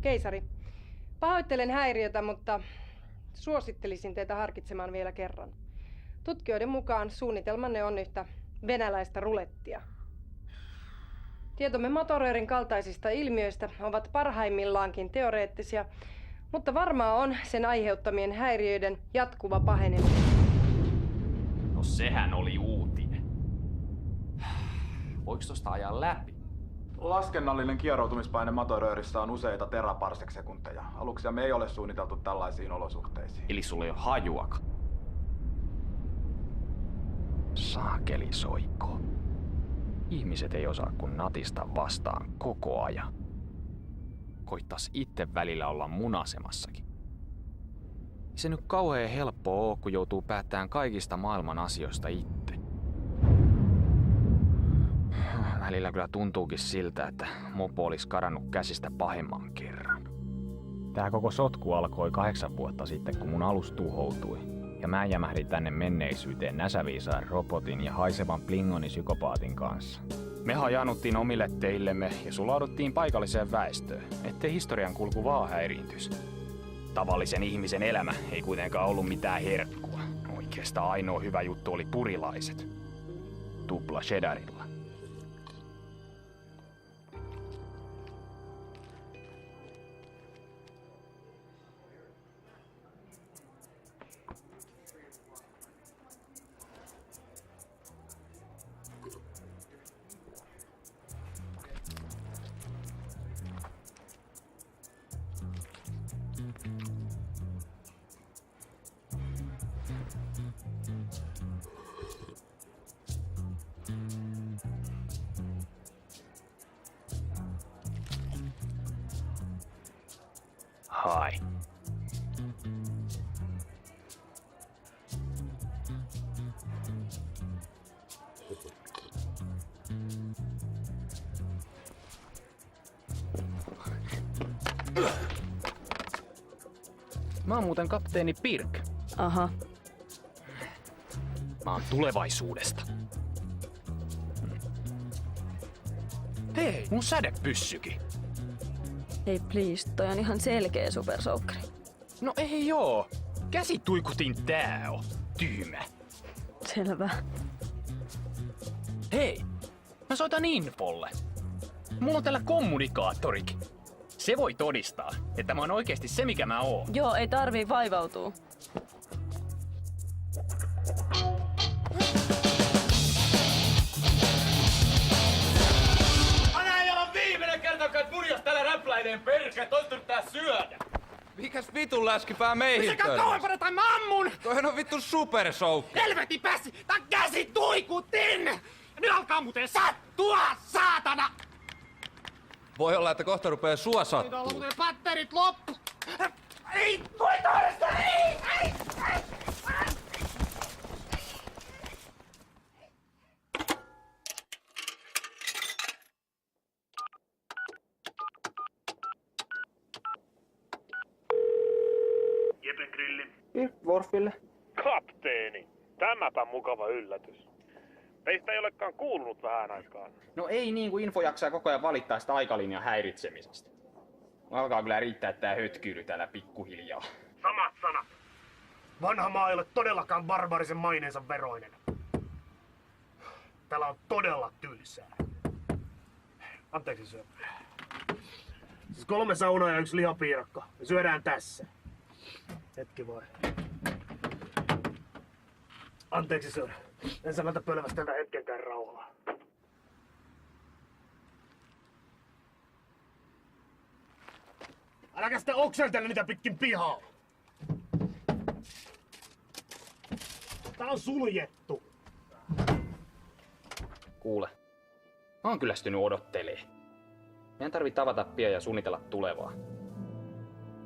Keisari, pahoittelen häiriötä, mutta suosittelisin teitä harkitsemaan vielä kerran. Tutkijoiden mukaan suunnitelmanne on yhtä venäläistä rulettia. Tietomme motoröörin kaltaisista ilmiöistä ovat parhaimmillaankin teoreettisia, mutta varmaa on sen aiheuttamien häiriöiden jatkuva paheneminen. No sehän oli uutinen. Voiko tosta ajaa läpi? Laskennallinen kieroutumispaine motoröörissä on useita teraparsec-sekunteja. Aluksiamme ei ole suunniteltu tällaisiin olosuhteisiin. Eli sulla ei ole hajuakaan. Saakeli soikko. Ihmiset ei osaa kun natista vastaan koko ajan. Koittais itse välillä olla munasemassakin. Ei se nyt kauhean helppoa oo, kun joutuu päättämään kaikista maailman asioista itse. Välillä kyllä tuntuukin siltä, että mopo olisi karannut käsistä pahemman kerran. Tää koko sotku alkoi 8 vuotta sitten, kun mun alus tuhoutui. Ja mä jämähdin tänne menneisyyteen näsäviisaan robotin ja haisevan Plingoni-psykopaatin kanssa. Me hajanuttiin omille teillemme ja sulauduttiin paikalliseen väestöön, ettei historian kulku vaan häiriintyisi. Tavallisen ihmisen elämä ei kuitenkaan ollut mitään herkkua. Oikeastaan ainoa hyvä juttu oli purilaiset. Tupla cheddarilla. Hai. Mä oon muuten kapteeni Pirk. Aha. Mä oon tulevaisuudesta. Hei, mun sädepyssykin. Hei please, toi on ihan selkeä supersoukkari. No ei joo. Käsituikutin tää on. Tyymä. Selvä. Hei, mä soitan infolle. Mulla on täällä kommunikaattorikin. Se voi todistaa, että mä oon oikeesti se mikä mä oon. Joo, ei tarvii vaivautua. Tällainen perkä, toista pitää syödä! Mikäs vitun läskipää meihin sekä kauempana tai mä ammun! Toihan on vittu supersoukki! Helvetin päässi! Tää käsi tuikutin! Nyt alkaa muuten sattua, saatana! Voi olla, että kohta rupee sua sattuu. Nyt on muuten patterit loppu! Ei! Voi toista! Ei! Jepen grilli. Worfille. Kapteeni, tämäpä mukava yllätys. Teistä ei olekaan kuulunut vähän aikaan. No ei niin kuin info jaksaa koko ajan valittaa sitä aikalinjan häiritsemisestä. Alkaa kyllä riittää tää hötkyily täällä pikkuhiljaa. Samat sanat. Vanha maa ei ole todellakaan barbarisen maineensa veroinen. Täällä on todella tylsää. Anteeksi syö. Siis 3 saunaa ja 1 lihapiirakka. Me syödään tässä. Hetki voi. Anteeksi sir. En sanota pölvästellä hetkenkään rauhaa. Äläkä sitä okseltele niitä pitkin pihaa. Tää on suljettu. Kuule, mä oon kyllästynyt odottelee. Meidän tarvii tavata pian ja suunnitella tulevaa.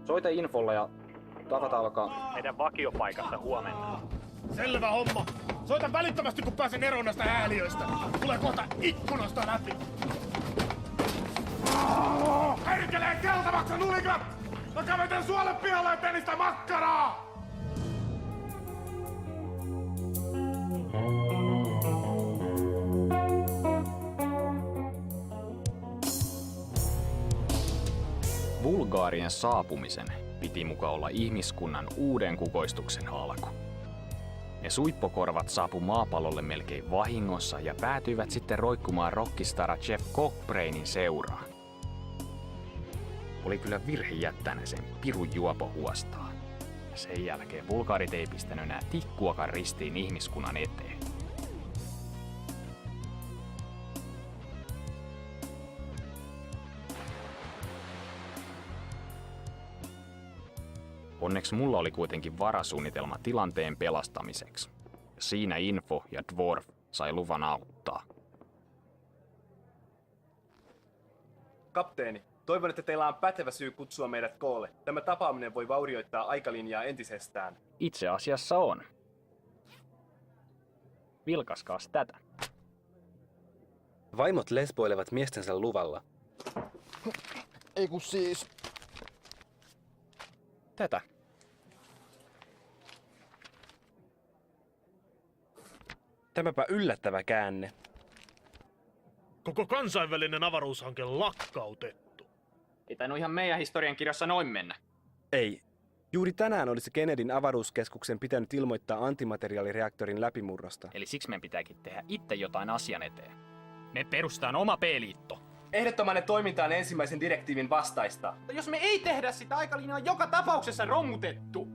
Soita infolla ja tavata alkaa meidän vakiopaikassa huomenna. Selvä homma. Soita välittömästi, kun pääsen eroon näistä hääliöistä. Tulee kohta ikkunasta läpi. Herkelee keltavaksi nulikat! Mä kävetän suolle pihalle ja teen niistä makkaraa! Vulgaarien saapumisen piti muka olla ihmiskunnan uuden kukoistuksen alku. Ne suippokorvat saapu maapallolle melkein vahingossa ja päätyivät sitten roikkumaan rockistara Jeff Cockbrainin seuraan. Oli kyllä virhe jättää ne sen pirun juopo huostaa. Ja sen jälkeen vulgaarit ei pistänyt enää tikkuakaan ristiin ihmiskunnan eteen. Onneksi mulla oli kuitenkin varasuunnitelma tilanteen pelastamiseksi. Ja siinä Info ja Dwarf sai luvan auttaa. Kapteeni, toivon, että teillä on pätevä syy kutsua meidät koolle. Tämä tapaaminen voi vaurioittaa aikalinjaa entisestään. Itse asiassa on. Vilkaskaas tätä. Vaimot lesboilevat miestensä luvalla. Ei kun siis... Tätä. Tämäpä yllättävä käänne. Koko kansainvälinen avaruushanke lakkautettu. Ei tainnut ihan meidän historiankirjassa noin mennä. Ei. Juuri tänään olisi Kennedyn avaruuskeskuksen pitänyt ilmoittaa antimateriaalireaktorin läpimurrosta. Eli siksi meidän pitääkin tehdä itse jotain asian eteen. Me perustetaan oma P-liitto. Ehdottomanne toiminta on ensimmäisen direktiivin vastaista. Mutta jos me ei tehdä sitä, aikalinja on joka tapauksessa romutettu.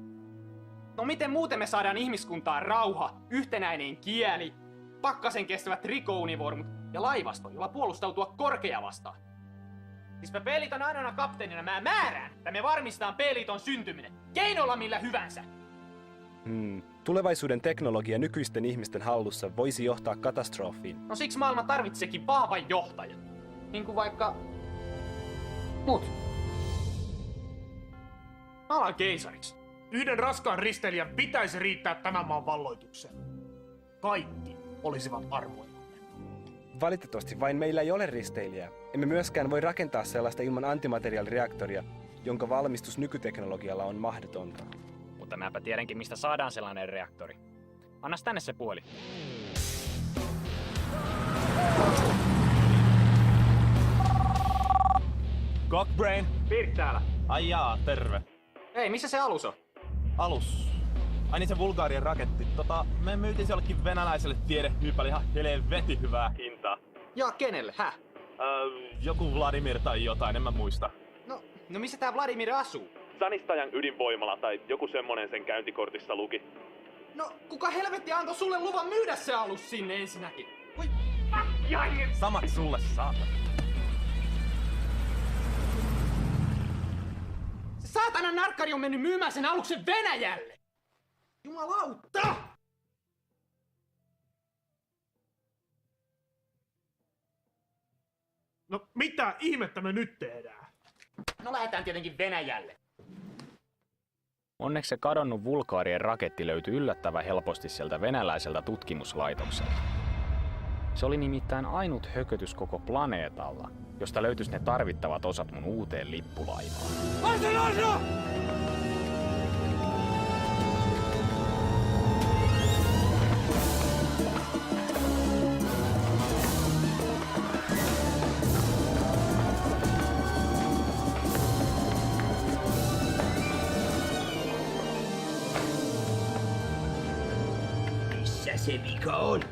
No miten muuten me saadaan ihmiskuntaan rauha, yhtenäinen kieli, pakkasen kestävät rikounivormut ja laivasto, jolla puolustautua korkea vastaan? Siis mä P-liiton ainoana kapteenina mä määrään, että me varmistetaan P-liiton syntyminen, keinolla millä hyvänsä. Tulevaisuuden teknologia nykyisten ihmisten hallussa voisi johtaa katastrofiin. No siksi maailma tarvitseekin vahvan johtajan. Niin kuin vaikka... mut. Mä alan keisariksi. Yhden raskaan risteilijän pitäisi riittää tämän maan valloitukseen. Kaikki olisivat armoilla. Valitettavasti vain meillä ei ole risteilijää. Emme myöskään voi rakentaa sellaista ilman antimateriaalireaktoria, jonka valmistus nykyteknologialla on mahdotonta. Mutta mäpä tiedänkin, mistä saadaan sellainen reaktori. Annas tänne se puoli. Cockbrain? Pirk täällä. Ai jaa, terve. Ei, missä se alus on? Alus. Ai niin se Vulgaarien raketti. Me myytiin se jollekin venäläiselle tiedehyypälle ihan helvetin hyvää hintaa. Ja kenelle, Joku Vladimir tai jotain, en mä muista. No missä tää Vladimir asuu? Sanistajan ydinvoimala tai joku semmonen sen käyntikortissa luki. No, kuka helvetti antoi sulle luvan myydä se alus sinne ensinnäkin? Voi Samat sulle, saatana. se saatana narkkari on mennyt myymään sen aluksen Venäjälle! Jumalauta! No mitä ihmettä me nyt tehdään? No lähdetään tietenkin Venäjälle. Onneksi se kadonnut Vulgaarien raketti löytyi yllättävän helposti sieltä venäläiseltä tutkimuslaitokselta. Se oli nimittäin ainut hökötys koko planeetalla, josta löytyisi ne tarvittavat osat mun uuteen lippulaivaan. Missä se vika on?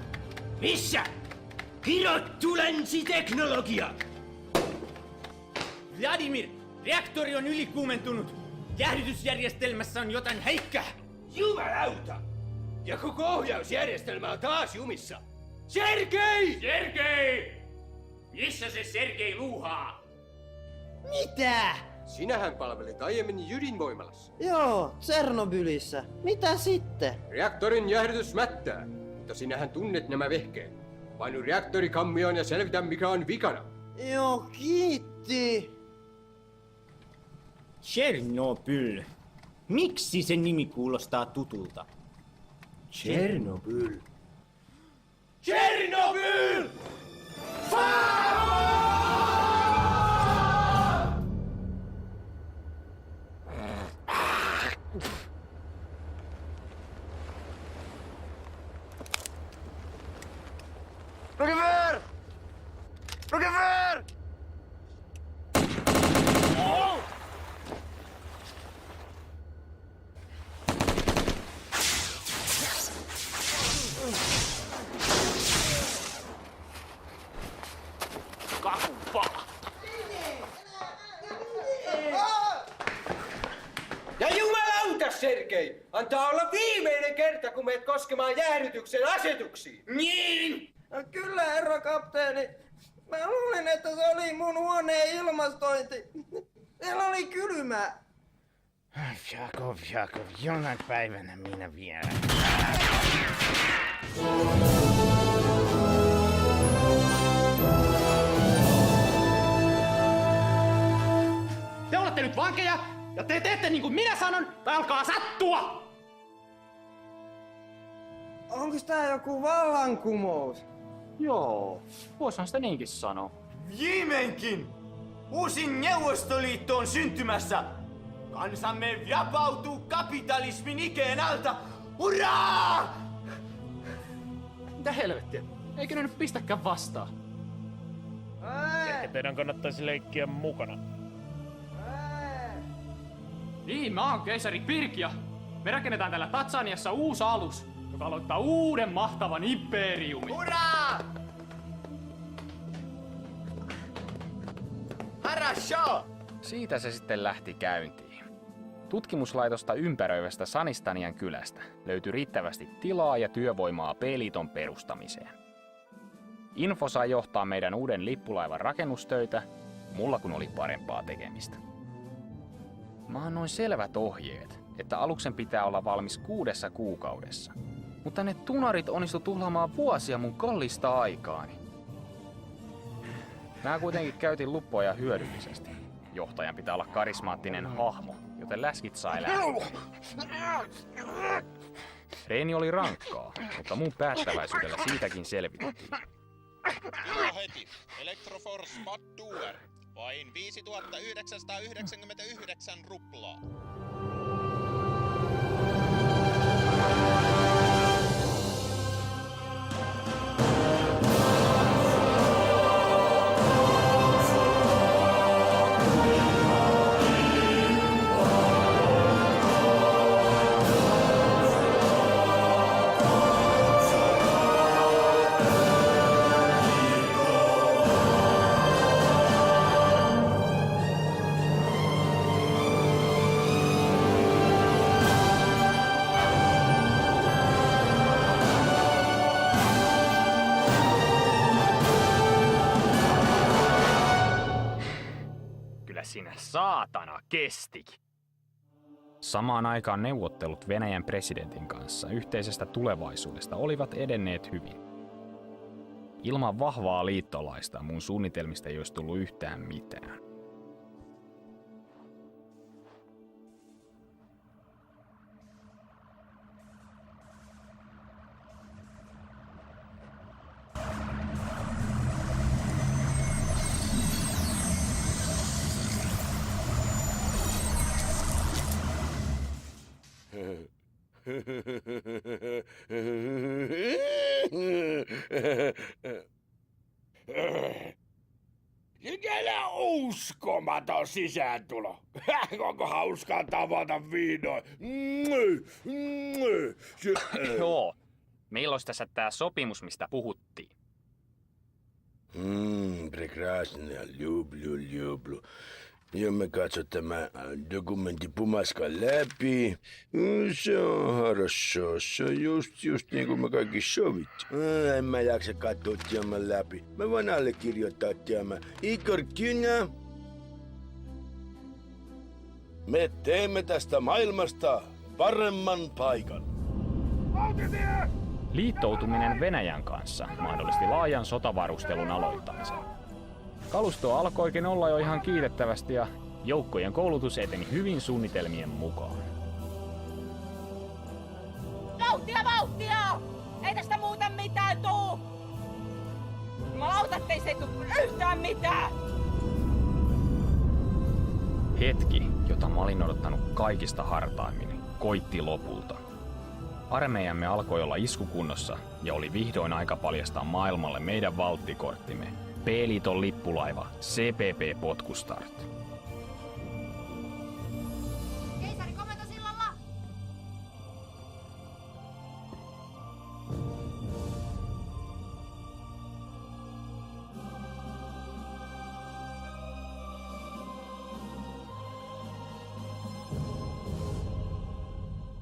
Missä? Kirottu länsiteknologia! Vladimir, reaktori on ylikuumentunut. Jäähdytysjärjestelmässä on jotain heikkää. Jumalauta! Ja koko ohjausjärjestelmä on taas jumissa. Sergei! Sergei! Missä se Sergei luuhaa? Mitä? Sinähän palvelit aiemmin ydinvoimalassa. Joo, Tsernobylissä. Mitä sitten? Reaktorin jäähdytys mättää, mutta sinähän tunnet nämä vehkeet. Painu reaktorikammioon ja selvitä mikä on vikana. Joo, kiitti. Chernobyl. Miksi sen nimi kuulostaa tutulta? Chernobyl. Rokefer! Kakupala! Ja jumalauta, Sergei! Antaa olla viimeinen kerta, kun meet koskemaan jäähdytyksen asetuksiin. Niin! No kyllä, herra kapteeni. Mä luulin, että se oli mun huoneen ilmastointi. Siellä oli kylmää. Jakov, jonain päivänä minä vielä. Te olette nyt vankeja, ja te teette niin kuin minä sanon, tai alkaa sattua! Onko tää joku vallankumous? Joo, voisihan sitä niinkin sanoa. Viimeinkin! Uusi Neuvostoliitto on syntymässä! Kansamme vapautuu kapitalismin ikeen alta! Hurraa! Mitä helvettiä? Eikö ne nyt pistäkään vastaan? Ehkä teidän kannattaisi leikkiä mukana. Niin, mä oon keisari Pirkia. Me rakennetaan täällä Tatsaniassa uusi alus, joka aloittaa uuden mahtavan imperiumin. Hurraa! Harasho! Siitä se sitten lähti käyntiin. Tutkimuslaitosta ympäröivästä Sanistanian kylästä löytyi riittävästi tilaa ja työvoimaa B-liiton perustamiseen. Info sai johtaa meidän uuden lippulaivan rakennustöitä, mulla kun oli parempaa tekemistä. Mä annoin selvät ohjeet, että aluksen pitää olla valmis 6 kuukaudessa. Mutta ne tunarit onnistu tuhlaamaan vuosia mun kallista aikaani. Mä kuitenkin käytin luppoja hyödyllisesti. Johtajan pitää olla karismaattinen hahmo, joten läskit sai lähteä. Reeni oli rankkaa, mutta mun päättäväisyydellä siitäkin selvittiin. Kyllä heti. Electroforce Maduer. Vain 5999 ruplaa. Sinä saatana kestikin. Samaan aikaan neuvottelut Venäjän presidentin kanssa yhteisestä tulevaisuudesta olivat edenneet hyvin. Ilman vahvaa liittolaista mun suunnitelmista ei olisi tullut yhtään mitään. Mikä uskomaton sisääntulo. Onko hauskaa tavata vihdoin? Joo. Meillä olisi tässä tää sopimus, mistä puhuttiin. Прекрасно, люблю. Ja me katso tämä dokumentti pumaskan läpi. Se on хорошо. Se on just niin kuin me kaikki sovittu. En mä jaksa katsoa tämän läpi. Mä voin allekirjoittaa tämän. Igor Kynä. Me teemme tästä maailmasta paremman paikan. Liittoutuminen Venäjän kanssa mahdollisti laajan sotavarustelun aloittamisen. Kalusto alkoikin olla jo ihan kiitettävästi ja joukkojen koulutus eteni hyvin suunnitelmien mukaan. Vauhtia! Ei tästä muuten mitään tuu! Jumalauta, ettei se tuu yhtään mitään! Hetki, jota mä olin odottanut kaikista hartaimmin, koitti lopulta. Armeijamme alkoi olla iskukunnossa ja oli vihdoin aika paljastaa maailmalle meidän valttikorttimme, P-liiton lippulaiva CPP Potkustart. Keisari komentosillalla!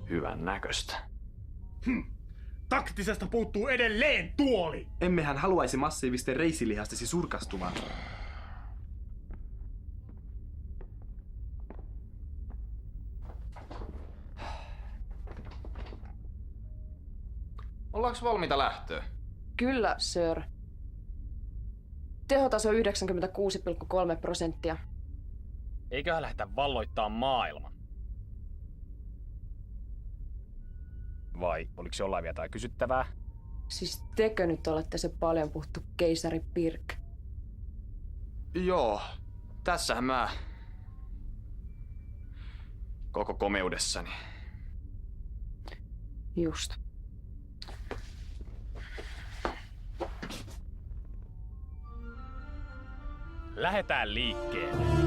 Hyvän näköistä. Taktisesta puuttuu edelleen tuoli! Emmehän haluaisi massiivisten reisilihastesi surkastuvan. Ollaanko valmiita lähtöä? Kyllä, sir. Tehotaso 96,3%. Eiköhän lähdetä valloittaa maailman. Vai oliko jollain vielä jotain kysyttävää? Siis tekö nyt olette se paljon puhuttu keisari Pirk? Joo, tässähän mä koko komeudessani. Just. Lähetään liikkeelle.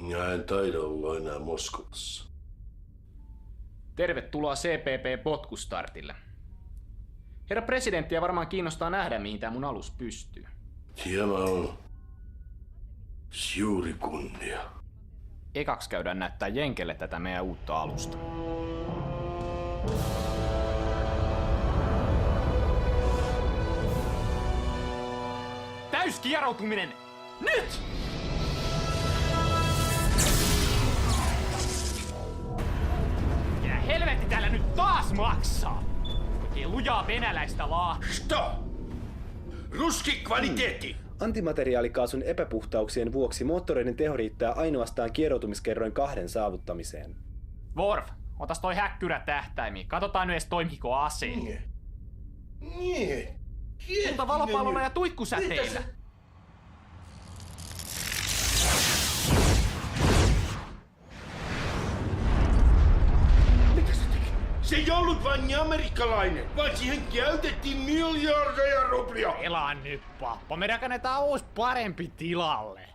Minä en taida olla enää Moskovassa. Tervetuloa CPP Potkustartille. Herra presidenttiä varmaan kiinnostaa nähdä, mihin tämä mun alus pystyy. Tämä on suuri kunnia. Ekaksi käydään näyttää Jenkelle tätä meidän uutta alusta. Täyskieroutuminen! Nyt! Ja helvetti täällä nyt taas maksaa! Ei lujaa venäläistä Stop! Ruski kvaliteetti! Antimateriaalikaasun epäpuhtauksien vuoksi moottoreiden teho riittää ainoastaan kieroutumiskerroin 2 saavuttamiseen. Worf, otas toi häkkyrä tähtäimiin. Katsotaan nyt edes toimiiko aseet. Nie. Mutta valopallolla ja tuikkusäteillä. Se ei ollut vain amerikkalainen, vaan siihen käytettiin miljardeja ruplia. Elaa nyt, pappa. Me rakennetaan uusi parempi tilalle.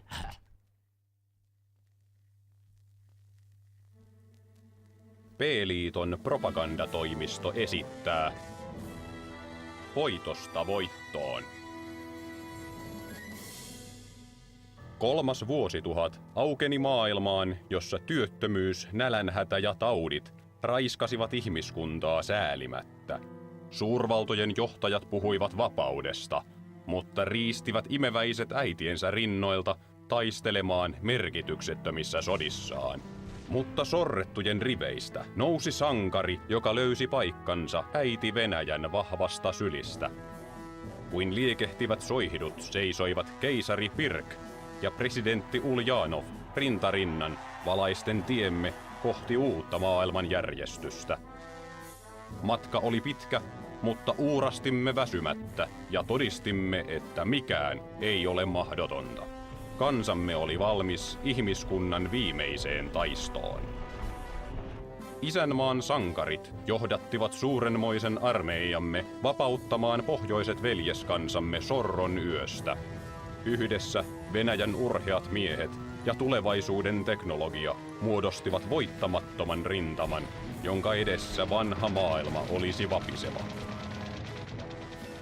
P-liiton propagandatoimisto esittää Voitosta voittoon. 3. vuosituhat aukeni maailmaan, jossa työttömyys, nälänhätä ja taudit raiskasivat ihmiskuntaa säälimättä. Suurvaltojen johtajat puhuivat vapaudesta, mutta riistivät imeväiset äitiensä rinnoilta taistelemaan merkityksettömissä sodissaan. Mutta sorrettujen riveistä nousi sankari, joka löysi paikkansa äiti Venäjän vahvasta sylistä. Kuin liekehtivät soihidut seisoivat keisari Pirk ja presidentti Uljanov rintarinnan valaisten tiemme kohti uutta maailmanjärjestystä. Matka oli pitkä, mutta uurastimme väsymättä ja todistimme, että mikään ei ole mahdotonta. kansamme oli valmis ihmiskunnan viimeiseen taistoon. Isänmaan sankarit johdattivat suurenmoisen armeijamme vapauttamaan pohjoiset veljeskansamme sorron yöstä. Yhdessä Venäjän urheat miehet ja tulevaisuuden teknologia muodostivat voittamattoman rintaman, jonka edessä vanha maailma olisi vapiseva.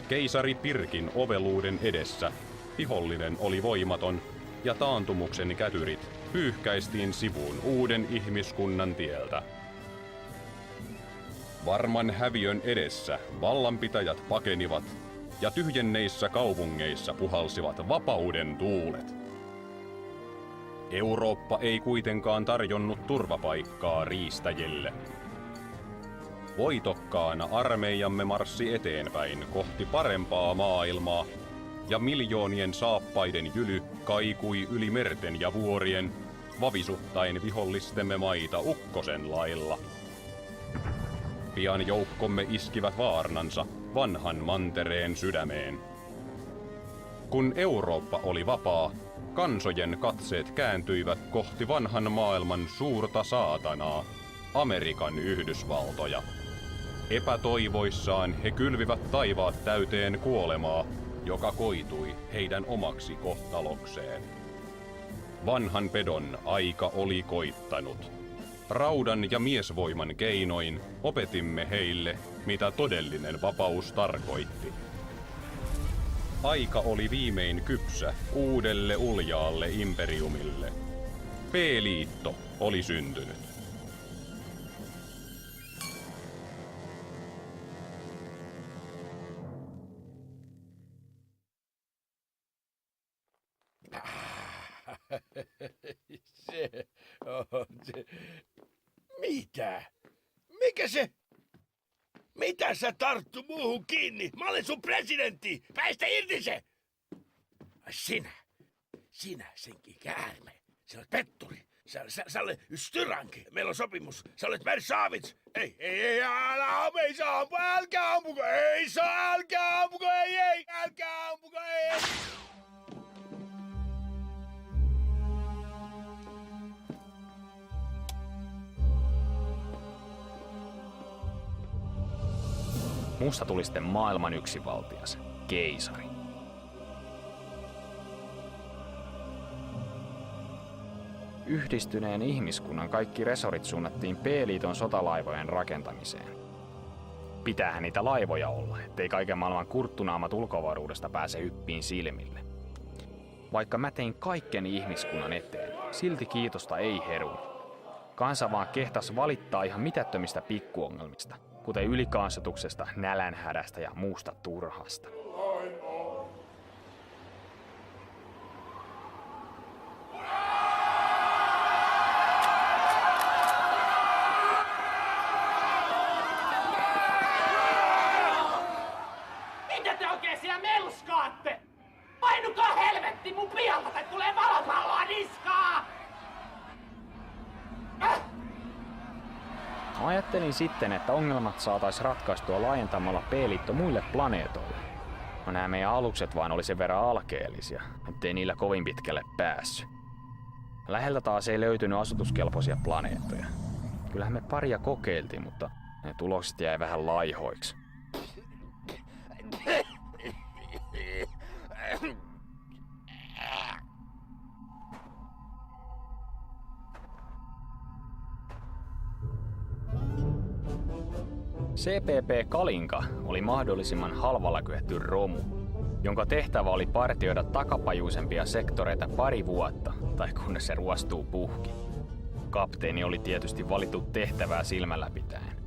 Keisari Pirkin oveluuden edessä vihollinen oli voimaton ja taantumuksen kätyrit pyyhkäistiin sivuun uuden ihmiskunnan tieltä. Varman häviön edessä vallanpitäjät pakenivat ja tyhjenneissä kaupungeissa puhalsivat vapauden tuulet. Eurooppa ei kuitenkaan tarjonnut turvapaikkaa riistäjille. Voitokkaana armeijamme marssi eteenpäin kohti parempaa maailmaa, ja miljoonien saappaiden jyly kaikui yli merten ja vuorien, vavisuttaen vihollistemme maita ukkosen lailla. Pian joukkomme iskivät vaarnansa vanhan mantereen sydämeen. Kun Eurooppa oli vapaa, kansojen katseet kääntyivät kohti vanhan maailman suurta saatanaa, Amerikan Yhdysvaltoja. Epätoivoissaan he kylvivät taivaat täyteen kuolemaa, joka koitui heidän omaksi kohtalokseen. Vanhan pedon aika oli koittanut. Raudan ja miesvoiman keinoin opetimme heille, mitä todellinen vapaus tarkoitti. Aika oli viimein kypsä uudelle uljaalle imperiumille. P-liitto oli syntynyt. Se on se. Mitä? Mikä se? Mitä sä tarttu muuhun kiinni? Mä olen sun presidentti! Päästä irti se! Sinä senkin käärme. Sä olet petturi. Sä olet styranki. Meillä on sopimus. Sä olet Mersavits. Ei, älkää ampuko, älkää ampuko, ei. Musta tuli sitten maailman yksinvaltias, keisari. Yhdistyneen ihmiskunnan kaikki resorit suunnattiin P-liiton sotalaivojen rakentamiseen. Pitäähän niitä laivoja olla, ettei kaiken maailman kurttunaamat ulkoavaruudesta pääse hyppiin silmille. Vaikka mä tein kaiken ihmiskunnan eteen, silti kiitosta ei herunut. Kansa vaan kehtas valittaa ihan mitättömistä pikkuongelmista, kuten ylikansotuksesta, nälänhädästä ja muusta turhasta. Mitä te oikein siellä melskaatte? Painukaa helvetti mun pialta tai tulee valopalloa niskaa! Ajattelin sitten, että ongelmat saatais ratkaistua laajentamalla P-liitto muille planeetoille. No nämä meidän alukset vaan oli sen verran alkeellisia, ettei niillä kovin pitkälle päässyt. Läheltä taas ei löytynyt asutuskelpoisia planeettoja. Kyllähän me paria kokeiltiin, mutta ne tulokset jäi vähän laihoiksi. CPP Kalinka oli mahdollisimman halvalla kyetty romu, jonka tehtävä oli partioida takapajuisempia sektoreita pari vuotta, tai kunnes se ruostuu puhki. Kapteeni oli tietysti valittu tehtävää silmällä pitäen.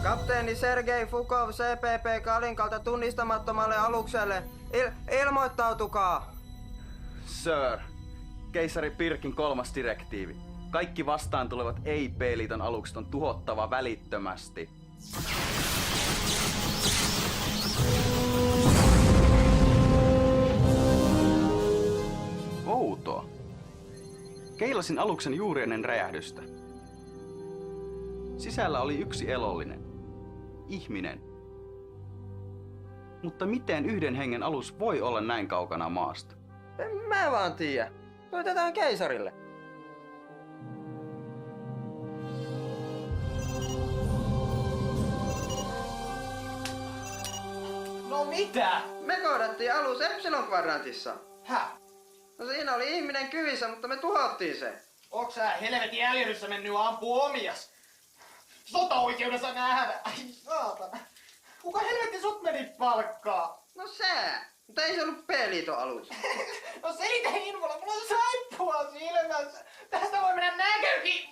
Kapteeni Sergei Fukov CPP Kalinkalta tunnistamattomalle alukselle. Ilmoittautukaa! Sir, keisari Pirkin 3. direktiivi. Kaikki vastaan tulevat ei-P-liiton alukset on tuhottava välittömästi. Outoa. Keilasin aluksen juuri ennen räjähdystä. Sisällä oli yksi elollinen. Ihminen. Mutta miten yhden hengen alus voi olla näin kaukana maasta? En mä vaan tiedä. Soitetaan keisarille. No mitä? Me kohdattiin alus Epsilon-kvadrantissa. Häh? No siinä oli ihminen kyvissä, mutta me tuhottiin se. Onks sä helvetin äljyryssä mennyt ampuu omias? Sota-oikeudessa nähdä. Ai saatana. Kuka helvetti sut meni palkkaa? No sä. Mutta ei se ollut peliton alus. No selitä infolla, mulla on saippua silmässä. Tästä voi mennä näkökin.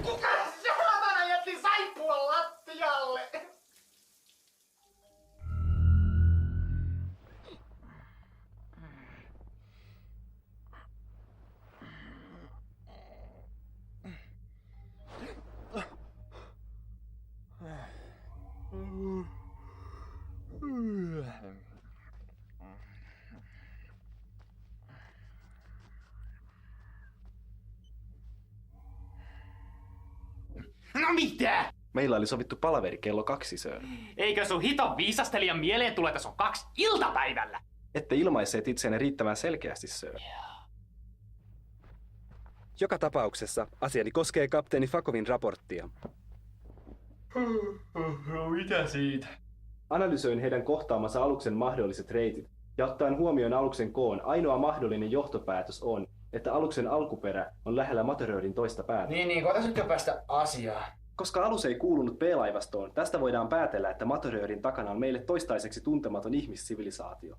Kuka saatana jätti saippua lattialle? No mitä? Meillä oli sovittu palaveri kello 2, sir. Eikö sun hiton viisastelijan mieleen tule, että se on 2 iltapäivällä? Ette ilmaisseet itseänne riittävän selkeästi, sir. Joka tapauksessa asiani koskee kapteeni Fakovin raporttia. No mitä siitä? Analysoin heidän kohtaamansa aluksen mahdolliset reitit, ja ottaen huomioon aluksen koon, ainoa mahdollinen johtopäätös on, että aluksen alkuperä on lähellä Materöörin toista päätä. Niin, koitais nyt päästä asiaan. Koska alus ei kuulunut B-laivastoon, tästä voidaan päätellä, että Materöörin takana on meille toistaiseksi tuntematon ihmissivilisaatio.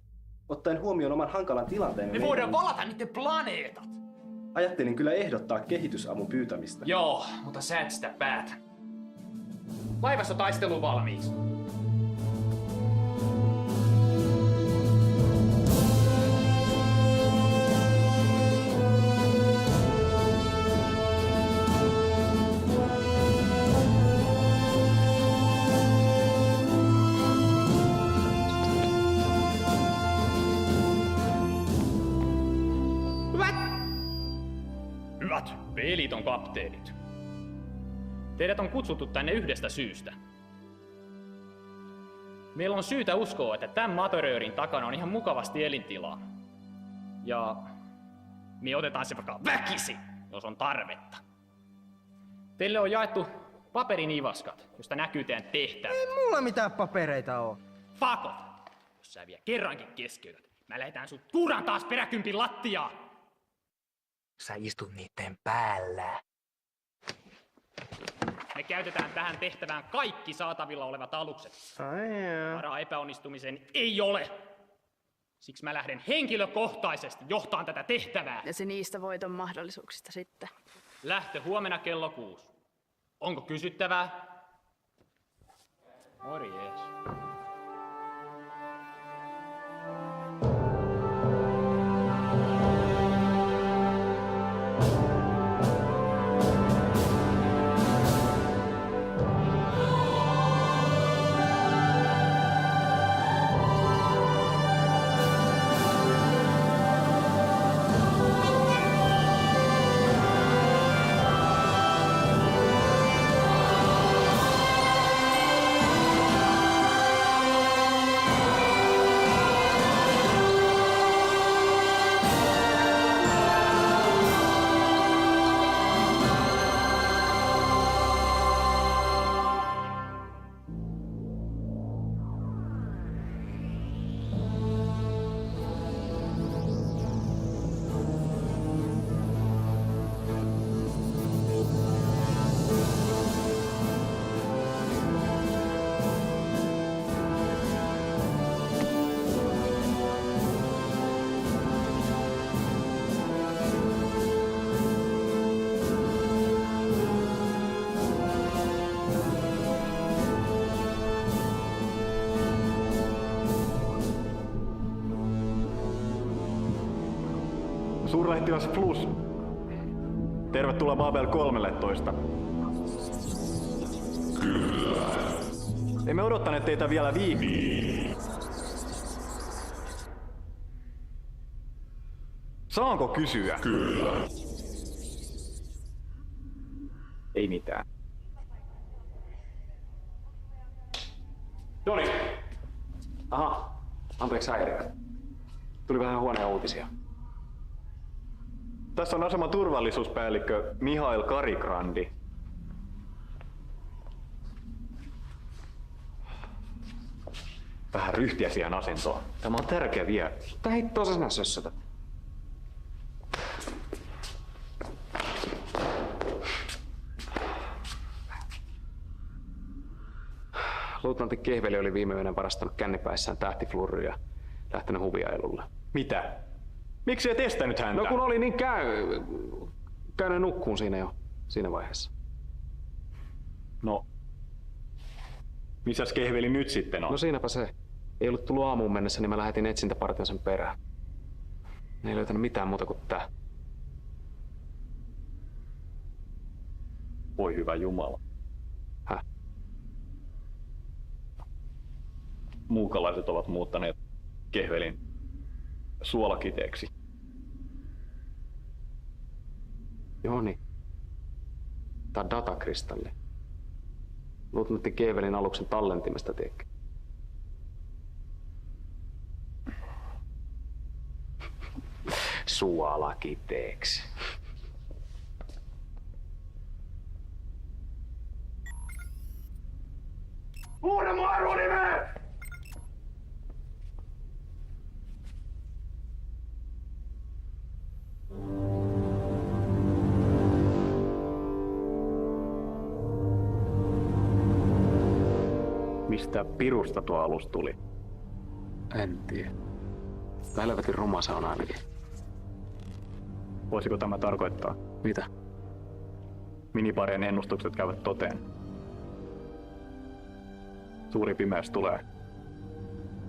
Ottaen huomioon oman hankalan tilanteemme... Me voidaan valata niiden planeetat! Ajattelin kyllä ehdottaa kehitysavun pyytämistä. Joo, mutta sä et sitä päätä. Laivassa taistelu valmiiksi. Hyvät B-liiton kapteenit. Teidät on kutsuttu tänne yhdestä syystä. Meillä on syytä uskoa, että tämän Materöörin takana on ihan mukavasti elintilaa. Ja me otetaan se vaikka väkisin, jos on tarvetta. Teille on jaettu paperinivaskat, josta näkyy teidän tehtävät. Ei mulla mitään papereita oo. Fakot! Jos sä vielä kerrankin keskeytät, mä lähetään sut kuuran taas peräkympin lattiaan! Sä istut niitten päällä. Me käytetään tähän tehtävään kaikki saatavilla olevat alukset. Varaa epäonnistumiseen ei ole. Siksi mä lähden henkilökohtaisesti johtaan tätä tehtävää. Ja se niistä voiton mahdollisuuksista sitten. Lähtö huomenna kello 6. Onko kysyttävää? Morjes. Suurlähettiläs Flus. Tervetuloa Babel 13. Kyllä. Emme odottaneet teitä vielä viikkoa. Saanko kysyä? Kyllä. Ei mitään. Noniin. Aha, anteeksi häiriöä. Tuli vähän huoneen uutisia. Tässä on aseman turvallisuuspäällikkö Mihail Karikrandi. Vähän ryhtiä siihen asentoon. Tämä on tärkeä vieras. Tää hittoa sinä sössötä. Luutnantti Kehveli oli viime yönä varastanut kännipäissään tähtiflurryä ja lähtenyt huviailulle. Mitä? Miksi et estänyt häntä? No kun oli niin käynyt nukkuun siinä vaiheessa. No, missäs Kehveli nyt sitten on? No siinäpä se. Ei ollut tullut aamuun mennessä, niin mä lähetin etsintäpartion sen perään. Ne ei löytänyt mitään muuta kuin tää. Voi hyvä Jumala. Häh? Muukalaiset ovat muuttaneet Kehvelin suolakiteeksi. Joo niin. Tää on datakristalli. Luutnantti Kehvelin aluksen tallentimesta, tiedätkö? Suolakiteeksi. Uuden mun arvonimeen! Mistä pirusta tuo alus tuli? En tiedä. Helvetin ruma se on ainakin. Voisiko tämä tarkoittaa? Mitä? Minibarien ennustukset käyvät toteen. Suuri pimeys tulee.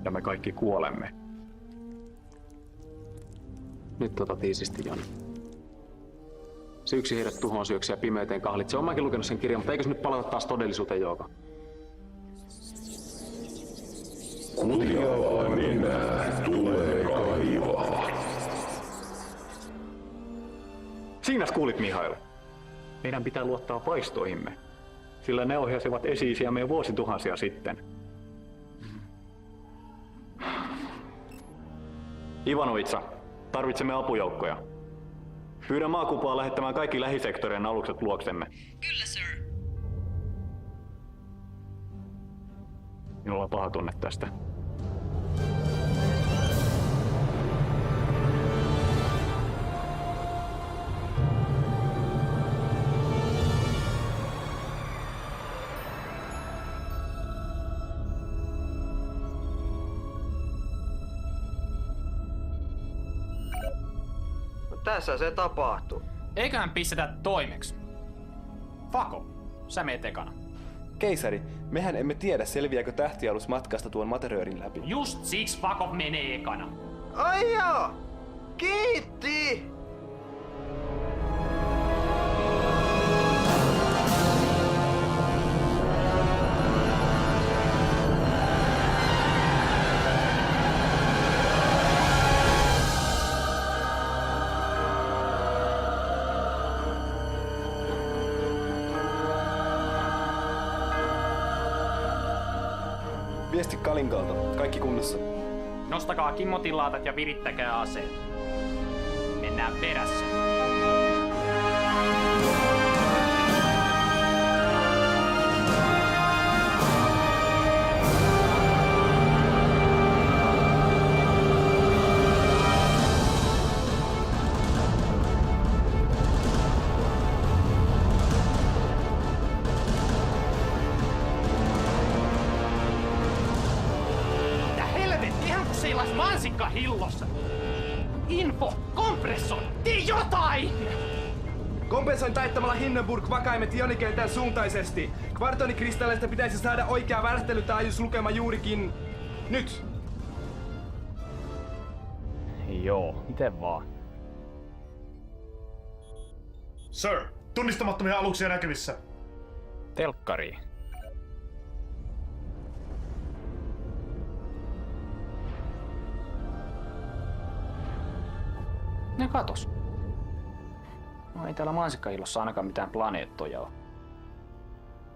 Ja me kaikki kuolemme. Nyt tiisisti, Joni. Se yksi heidät tuhoon syöksi ja pimeyteen kahlitse. Oon mäkin lukenut sen kirjan, mutta eikös nyt palata taas todellisuuteen, Jouko? Kutiavaa nenää tulee kaivaa. Siinäs kuulit, Mihail. Meidän pitää luottaa vaistoihimme, sillä ne ohjasivat esi-isiämme vuosituhansia sitten. Ivanovitsa, tarvitsemme apujoukkoja. Pyydän maakupaa lähettämään kaikki lähisektorien alukset luoksemme. Kyllä, sir. Minulla on paha tunne tästä. Tässä se tapahtuu. Eiköhän pistetä toimeksi. Fako, sä meet ekana. Keisari, mehän emme tiedä selviääkö tähtialus matkasta tuon Materöörin läpi. Just siksi Fakov menee ekana. Ai joo! Kiitti! Viesti Kalinkalta. Kaikki kunnossa. Nostakaa kimmotilaatat ja virittäkää aseet. Mennään perässä. Mansikka hillossa! Info! Kompressoi! Tee jotain! Kompensoin taittamalla Hindenburg vakaimet ionikentän suuntaisesti. Kvartonikristalleista pitäisi saada oikea värähtelytaajuuslukema juurikin nyt. Joo, miten vaan. Sir, tunnistamattomia aluksia näkyvissä. Telkkari. Ne katos. No ei täällä mansikkaillossa ainakaan mitään planeettoja ole.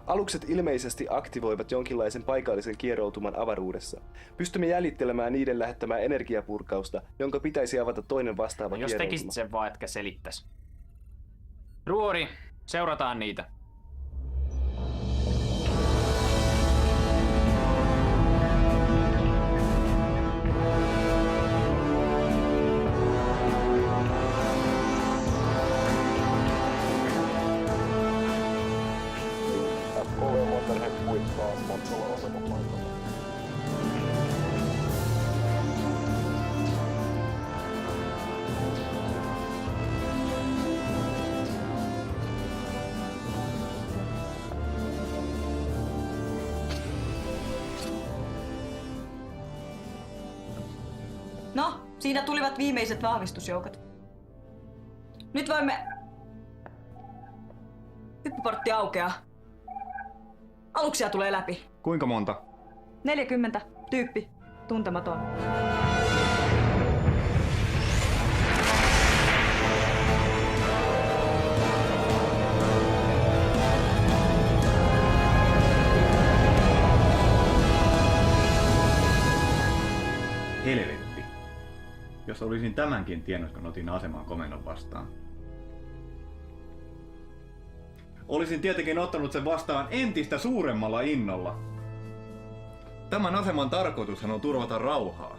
Alukset ilmeisesti aktivoivat jonkinlaisen paikallisen kieroutuman avaruudessa. Pystymme jäljittelemään niiden lähettämää energiapurkausta, jonka pitäisi avata toinen vastaava Jos kieroutuma. tekisit sen vaan, etkä selittäis. Ruori, seurataan niitä. No, siinä tulivat viimeiset vahvistusjoukot. Nyt voimme... Hyppyportti aukeaa. Aluksia tulee läpi. Kuinka monta? 40. Tyyppi. Tuntematon. Helvetti. Jos olisin tämänkin tiennyt, kun otin aseman komennon vastaan. Olisin tietenkin ottanut sen vastaan entistä suuremmalla innolla. Tämän aseman tarkoitushan on turvata rauhaa.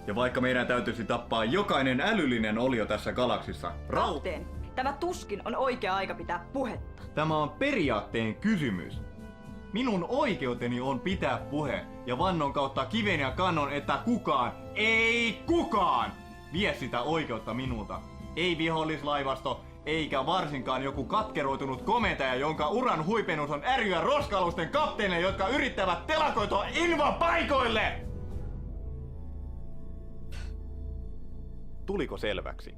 Ja vaikka meidän täytyisi tappaa jokainen älyllinen olio tässä galaksissa, Kapteeni, tämä tuskin on oikea aika pitää puhetta. Tämä on periaatteen kysymys. Minun oikeuteni on pitää puhe ja vannon kautta kiven ja kannon, että kukaan, ei kukaan, vie sitä oikeutta minulta. Ei vihollislaivasto, eikä varsinkaan joku katkeroitunut komentaja, jonka uran huipennus on ärjyä roskalusten kapteeneille, jotka yrittävät telakoitua invapaikoille! Tuliko selväksi?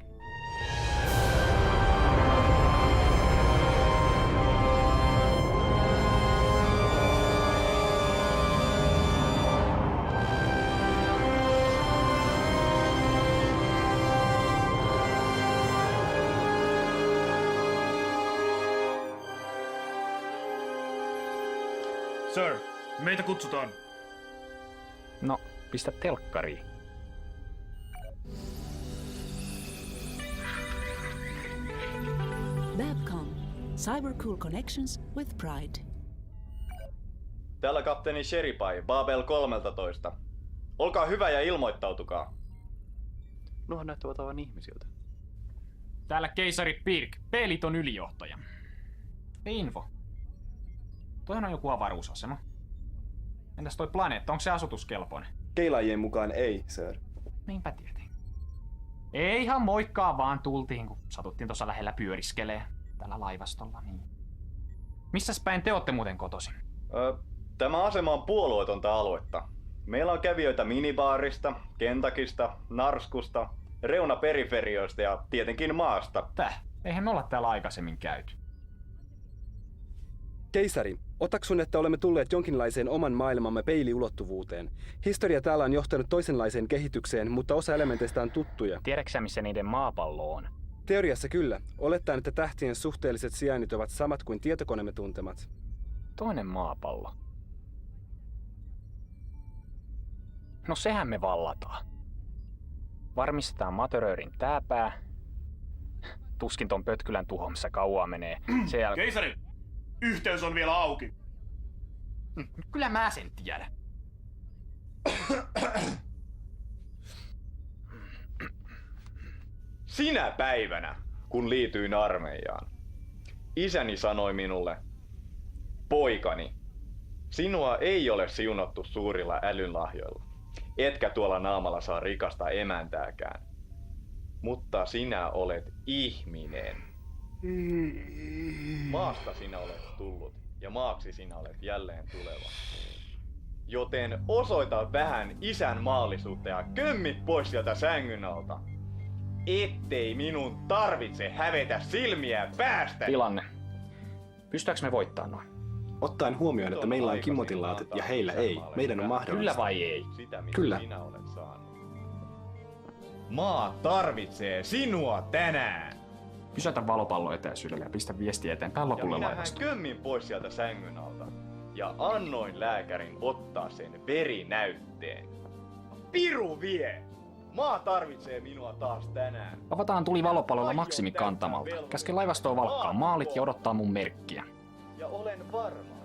Sir, meitä kutsutaan. No, pistä telkkariin. Babcom. Cybercool connections with pride. Täällä kapteeni Sheripai, Babel 13. Olkaa hyvä ja ilmoittautukaa. Nuohan näyttävät aivan ihmisiltä. Täällä keisari Pirk, P-liiton ylijohtaja. Info. Toihan on joku avaruusasema. Entäs toi planeetta, onko se asutuskelpoinen? Keilaajien mukaan ei, sir. Niinpä tietenkin. Ei ihan moikkaa vaan tultiin, kun satuttiin tuossa lähellä pyöriskelee. Tällä laivastolla, niin. Missäs päin te ootte muuten kotoisin? Tämä asema on puolueetonta aluetta. Meillä on kävijöitä minibaarista, Kentakista, Narskusta, reunaperiferioista ja tietenkin maasta. Eihän me olla täällä aikaisemmin käyty. Keisari, otaksun, että olemme tulleet jonkinlaiseen oman maailmamme peiliulottuvuuteen. Historia täällä on johtanut toisenlaiseen kehitykseen, mutta osa elementeistä on tuttuja. Tiedätkö missä niiden maapallo on? Teoriassa kyllä, olettaen, että tähtien suhteelliset sijainnit ovat samat kuin tietokoneemme tuntemat. Toinen maapallo. No sehän me vallataan. Varmistetaan Matöröörin tääpää. Tuskin ton pötkylän tuhoamassa kauaa menee. Keisari! Yhteys on vielä auki. Kyllä mä sen tiedän. Sinä päivänä, kun liityin armeijaan, isäni sanoi minulle, poikani, sinua ei ole siunattu suurilla älynlahjoilla, etkä tuolla naamalla saa rikasta emäntääkään, mutta sinä olet ihminen. Maasta sinä olet tullut ja maaksi sinä olet jälleen tuleva. Joten osoita vähän isän maallisuutta ja kömmit pois sieltä sängyn alta. Ettei minun tarvitse hävetä silmiä päästä. Tilanne. Pystytäänkö me voittaa noin? Ottaen huomioon, että meillä on kimmotilaatit ja heillä ei, meidän on mahdollista. Kyllä vai ei? Kyllä. Maa tarvitsee sinua tänään. Pysäytä valopallo etäisyydelle ja pistä viestiä eteenpäin lopulle Ja minähän laivasta. kömmin pois sieltä sängyn alta. Ja annoin lääkärin ottaa sen verinäytteen. Piru vie! Maa tarvitsee minua taas tänään. Avataan tuli valopallolla maksimikantamalta. Käske laivastoon valkkaa maalit ja odottaa mun merkkiä. Ja olen varma,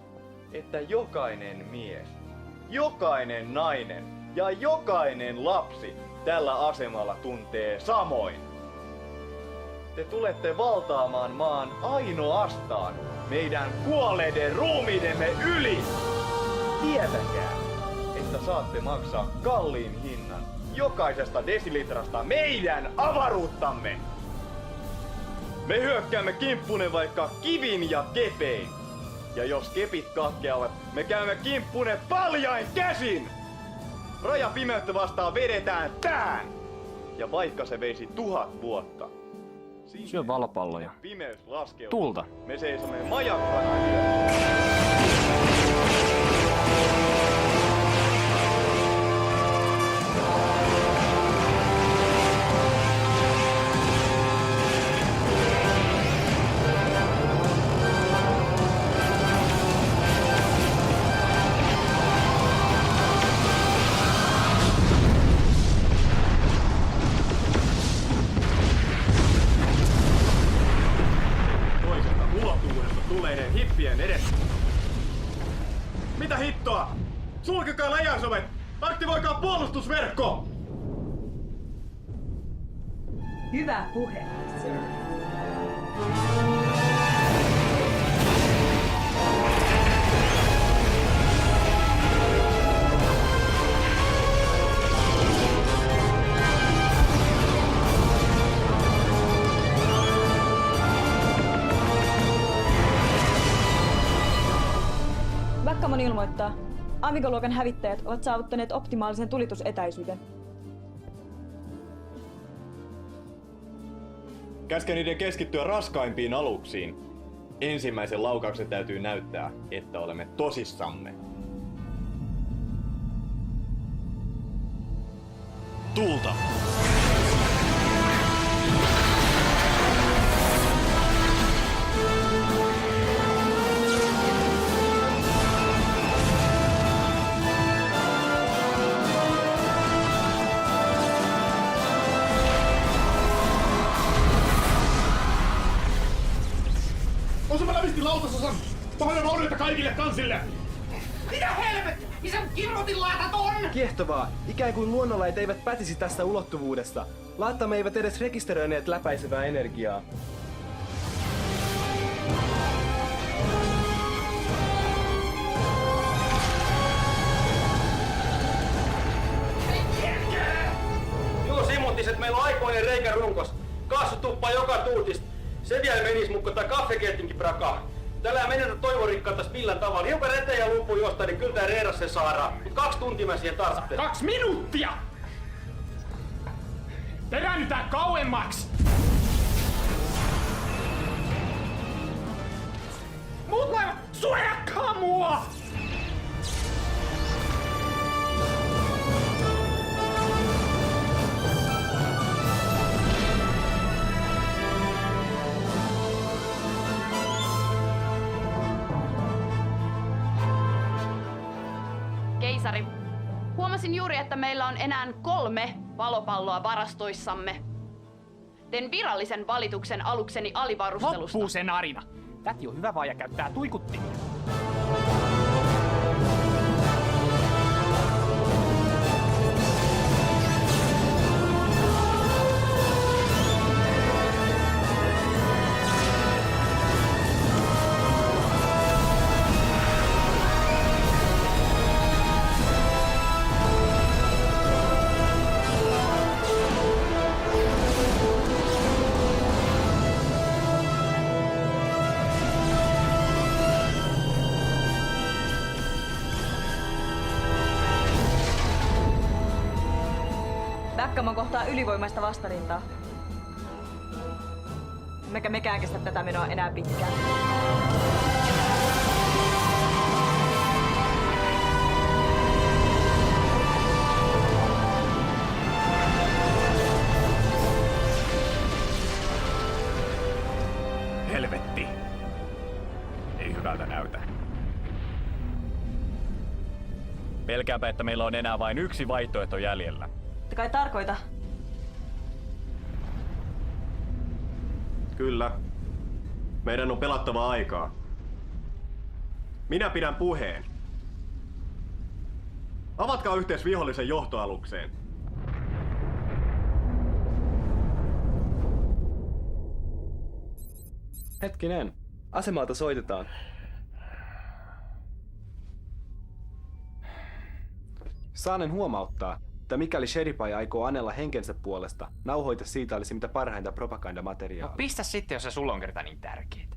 että jokainen mies, jokainen nainen ja jokainen lapsi tällä asemalla tuntee samoin. Te tulette valtaamaan maan ainoastaan meidän kuolleiden ruumiidemme yli. Tietäkää, että saatte maksaa kalliin hinnan jokaisesta desilitrasta meidän avaruuttamme. Me hyökkäämme kimppunen vaikka kivin ja kepein. Ja jos kepit katkeavat, me käymme kimppunen paljain käsin. Rajapimeyttä vastaan vedetään tään. Ja vaikka se veisi 1000 vuotta. Syö valopalloja. Pimeys laskeutuu. Tulta. Me seisomme majakkana yössä. Tulleiden hippien edessä. Mitä hittoa? Sulkekaa läjänsovet! Aktivoikaa puolustusverkko! Hyvä puhe, sir. Backamon ilmoittaa. Amiga-luokan hävittäjät ovat saavuttaneet optimaalisen tulitusetäisyyden. Käske niiden keskittyä raskaimpiin aluksiin. Ensimmäisen laukauksen täytyy näyttää, että olemme tosissamme. Tuulta! Osuma lävisti lautasosan! Paljon onnetta kaikille kansille! Mitä helvettiä? Missä kirvoitinlaatat on? Kiehtovaa. Ikään kuin luonnonlait eivät pätisi tästä ulottuvuudesta. Laattamme eivät edes rekisteröineet läpäisevää energiaa. Joo, Simuntiset, meillä on aikoinen reikärunkos. Kaasu tuppaa joka tuutista. Se vielä menis mukko tää kaffekettinkin prakaa. Tällä menetä toivorikkaalta millään tavalla. Hiukan reteen ja lumpuu jostain, niin kyllä tää reiras se saadaan. Mut 2 tuntia mä siihen tarvitsen. 2 minuuttia! Peräännytään kauemmaksi! Muut laivat, suojakkaa mua! Keisari, huomasin juuri, että meillä on enää 3 valopalloa varastoissamme. Teen virallisen valituksen alukseni alivarustelusta. Loppuu se narina. Täti on hyvä vaaja käyttää tuikuttimia. Backamon kohtaa ylivoimaista vastarintaa. Emmekä mekään kestä tätä menoa enää pitkään. pelkääpä, että meillä on enää vain yksi vaihtoehto jäljellä. Että kai tarkoita. Kyllä. Meidän on pelattava aikaa. Minä pidän puheen. Avatkaa yhteys vihollisen johtoalukseen. Hetkinen. Asemalta soitetaan. Saanen huomauttaa, että mikäli Sheripai aikoo anella henkensä puolesta, nauhoita siitä olisi mitä parhainta propagandamateriaalia. No pistä sitten, jos se sulla on kerta niin tärkeitä.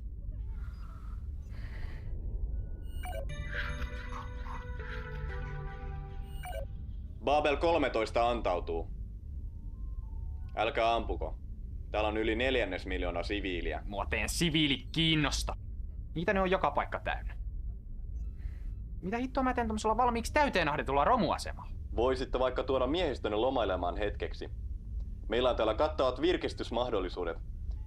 Babel 13 antautuu. Älkää ampuko. Täällä on yli 400 000 siviiliä. Mua teen siviilit kiinnosta. Niitä ne on joka paikka täynnä. Mitä hittoa mä teen tommosella valmiiksi täyteen ahdetulla romuasemalla? Voisitte vaikka tuoda miehistönne lomailemaan hetkeksi. Meillä on täällä kattavat virkistysmahdollisuudet.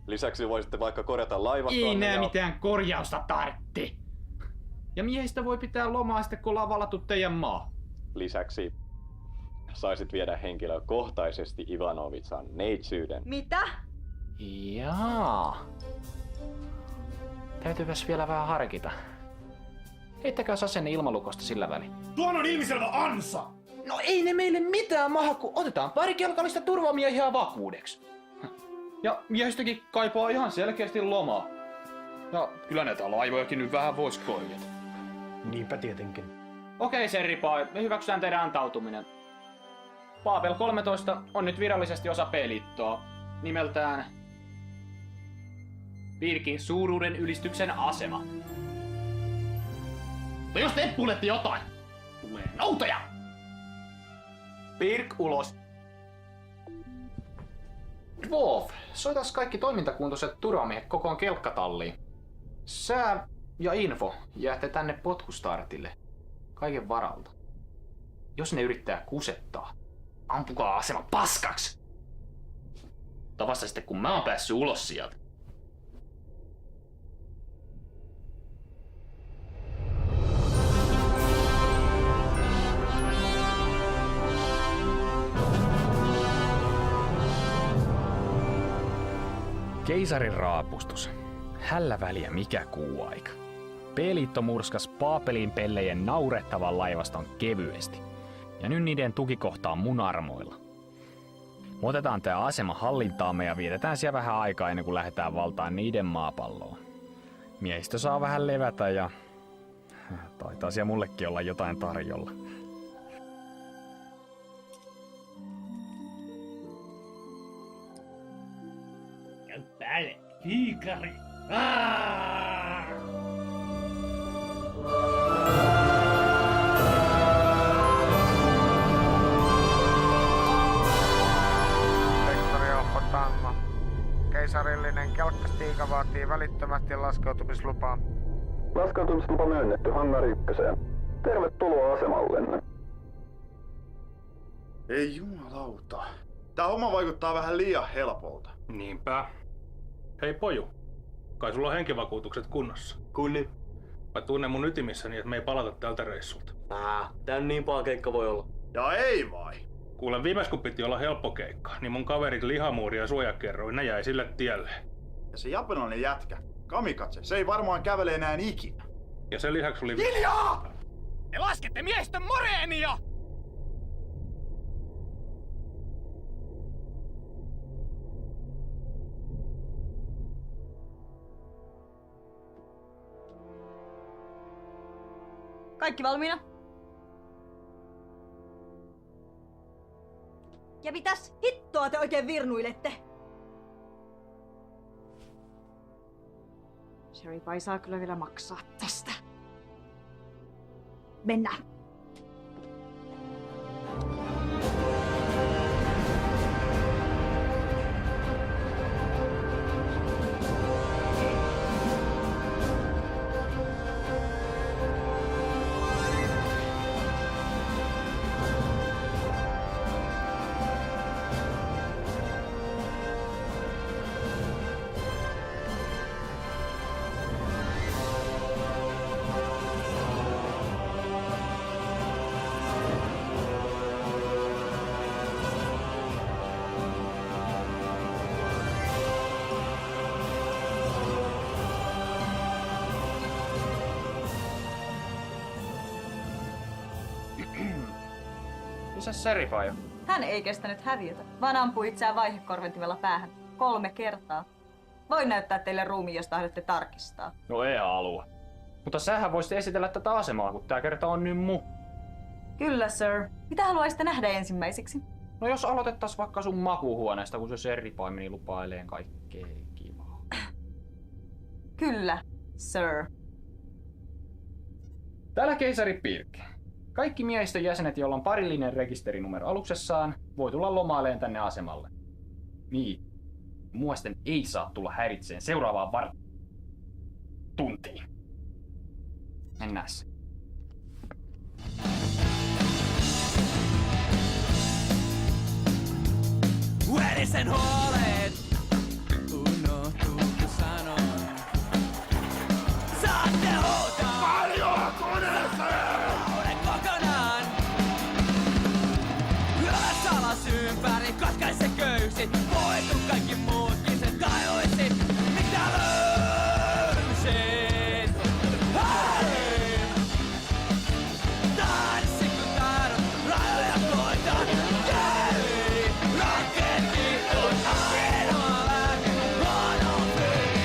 Lisäksi voisitte vaikka korjata laivastoa. Ei nää mitään korjausta tartti. Ja miehistä voi pitää lomaa sitten, kun ollaan valattu teidän maa. Lisäksi saisit viedä henkilökohtaisesti Ivanovitsan neitsyyden. Mitä? Jaa. Täytyypäs vielä vähän harkita. Heittäkääs asenne ilmalukosta sillä väliin. Tuon on ilmiselvä ansa! No ei ne meille mitään maha, kun otetaan pari kelkallista turvamiehiä vakuudeksi. Ja miehistäkin kaipaa ihan selkeästi lomaa. Ja kyllä näitä laivojakin nyt vähän vois korjata. Niinpä tietenkin. Okei, Serripai, me hyväksytään teidän antautuminen. Babel 13 on nyt virallisesti osa P-liittoa. Nimeltään Pirkin suuruuden ylistyksen asema. Mutta jos temppuilette jotain, tulee noutoja! Pirk ulos. Dwarf, soitas kaikki toimintakuntoiset turvamiehet kokoon kelkkatalliin. Sää ja Info jäätte tänne potkustartille. Kaiken varalta. Jos ne yrittää kusettaa, ampukaa asema paskaksi! Mutta vasta sitten kun mä oon päässyt ulos sieltä. Keisarin raapustus. Hällä väliä mikä kuuaika. P-liitto murskas Paapelin pellejen naurettavan laivaston kevyesti. Ja nyt niiden tukikohta on mun armoilla. Me otetaan tää asema hallintaamme ja vietetään siellä vähän aikaa ennen kuin lähdetään valtaan niiden maapalloon. Miehistö saa vähän levätä ja taitaa siellä mullekin olla jotain tarjolla. Käy päälle, kiikari! Sektorijohto Tango. Keisarillinen kelkkastiika vaatii välittömästi laskeutumislupaa. Laskeutumislupa myönnetty Hangari 1. Tervetuloa asemallenne. Ei jumalauta. Tää homma vaikuttaa vähän liian helpolta. Niinpä. Hei poju, kai sulla on henkivakuutukset kunnossa? Kunni. Mä tunnen mun ytimissäni, että me ei palata tältä reissulta. Tän niin paha keikka voi olla. Ja ei vai? Kuule, viimeis kun piti olla helppo keikka, niin mun kaverit Lihamuuri ja Suojakerroin, ne jäi sille tielle. Ja se japanilainen jätkä, Kamikatse, se ei varmaan kävele enää ikinä. Ja sen lisäksi oli... Hiljaa! Te laskette miehistön moreenia! Kaikki valmiina? Ja mitäs hittoa te oikein virnuilette? Sheripai saa kyllä vielä maksaa tästä. Mennään. Missä Serify on? Hän ei kestänyt häviötä, vaan ampui itseään vaihekorventimella päähän 3 kertaa. Voin näyttää teille ruumiin, jos tahdotte tarkistaa. No ei halua. Mutta sähän voisit esitellä tätä asemaa, kun tää kerta on nyt Kyllä, sir. Mitä haluaisitte nähdä ensimmäiseksi? No jos aloitettais vaikka sun makuuhuoneesta, kun se Serify meni lupaileen kaikkea kivaa. Kyllä, sir. Täällä keisari Pirke. Kaikki miehistön jäsenet, joilla on parillinen rekisterinumero aluksessaan, voi tulla lomaileen tänne asemalle. Niin. Muisten ei saa tulla häiritseen seuraavaan tuntiin. Mennääs. Verisen huolet unohtuu, kun sanon. Saatte huutaa paljoa koneeseen! Olen kokonaan. Ylös alas ympäri, katkaise köysi. Voitu kaikki muutkin sen tajuisit. Mitä löysit? Hei! Tanssi kun taidot, rajoja koitan. Hei! Raketti on ainoa lääke monofikseen.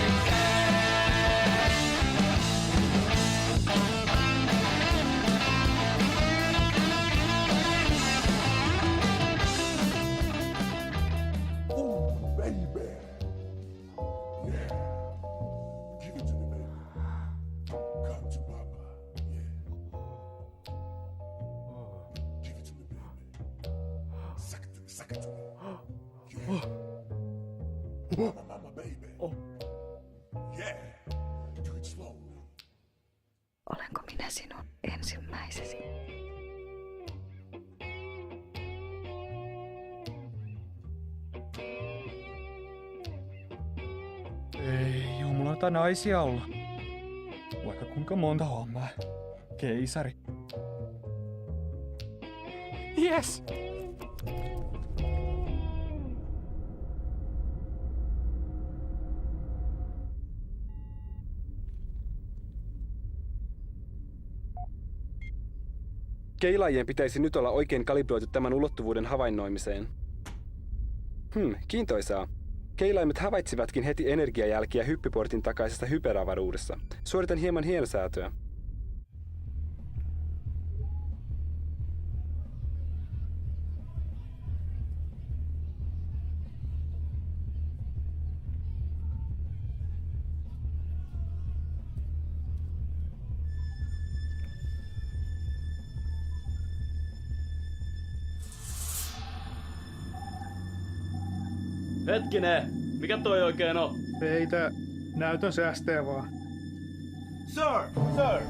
Olenko minä sinun ensimmäisesi? Ei jumaloita naisia olla. Vaikka kuinka monta hommaa. Keisari. Yes! Keilaajien pitäisi nyt olla oikein kalibroitu tämän ulottuvuuden havainnoimiseen. Kiintoisaa. Keilaimet havaitsivatkin heti energiajälkiä hyppyportin takaisessa hyperavaruudessa. Suoritan hieman hienosäätöä. Hetkinen, mikä toi oikein on? Peitä näytön säästää vaan. Sir! Sir!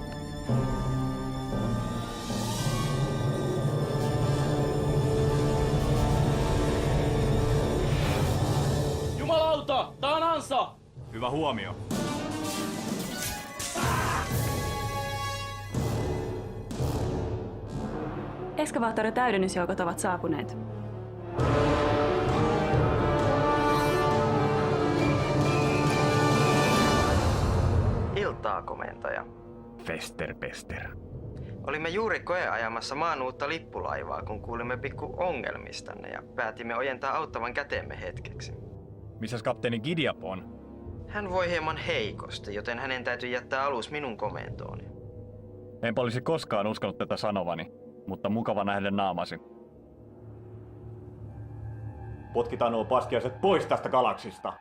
Jumalauta, tää on ansa! Hyvä huomio. Eskavaattori-täydennysjoukot ovat saapuneet. Iltaa, komentaja. Festerpester. Olimme juuri koeajamassa maan uutta lippulaivaa, kun kuulimme pikku ongelmistanne ja päätimme ojentaa auttavan käteemme hetkeksi. Missäs kapteeni Gideap on? Hän voi hieman heikosti, joten hänen täytyy jättää alus minun komentooni. Enpä olisi koskaan uskonut tätä sanovani, mutta mukava nähdä naamasi. Potkitaan nuo paskiaiset pois tästä galaksista.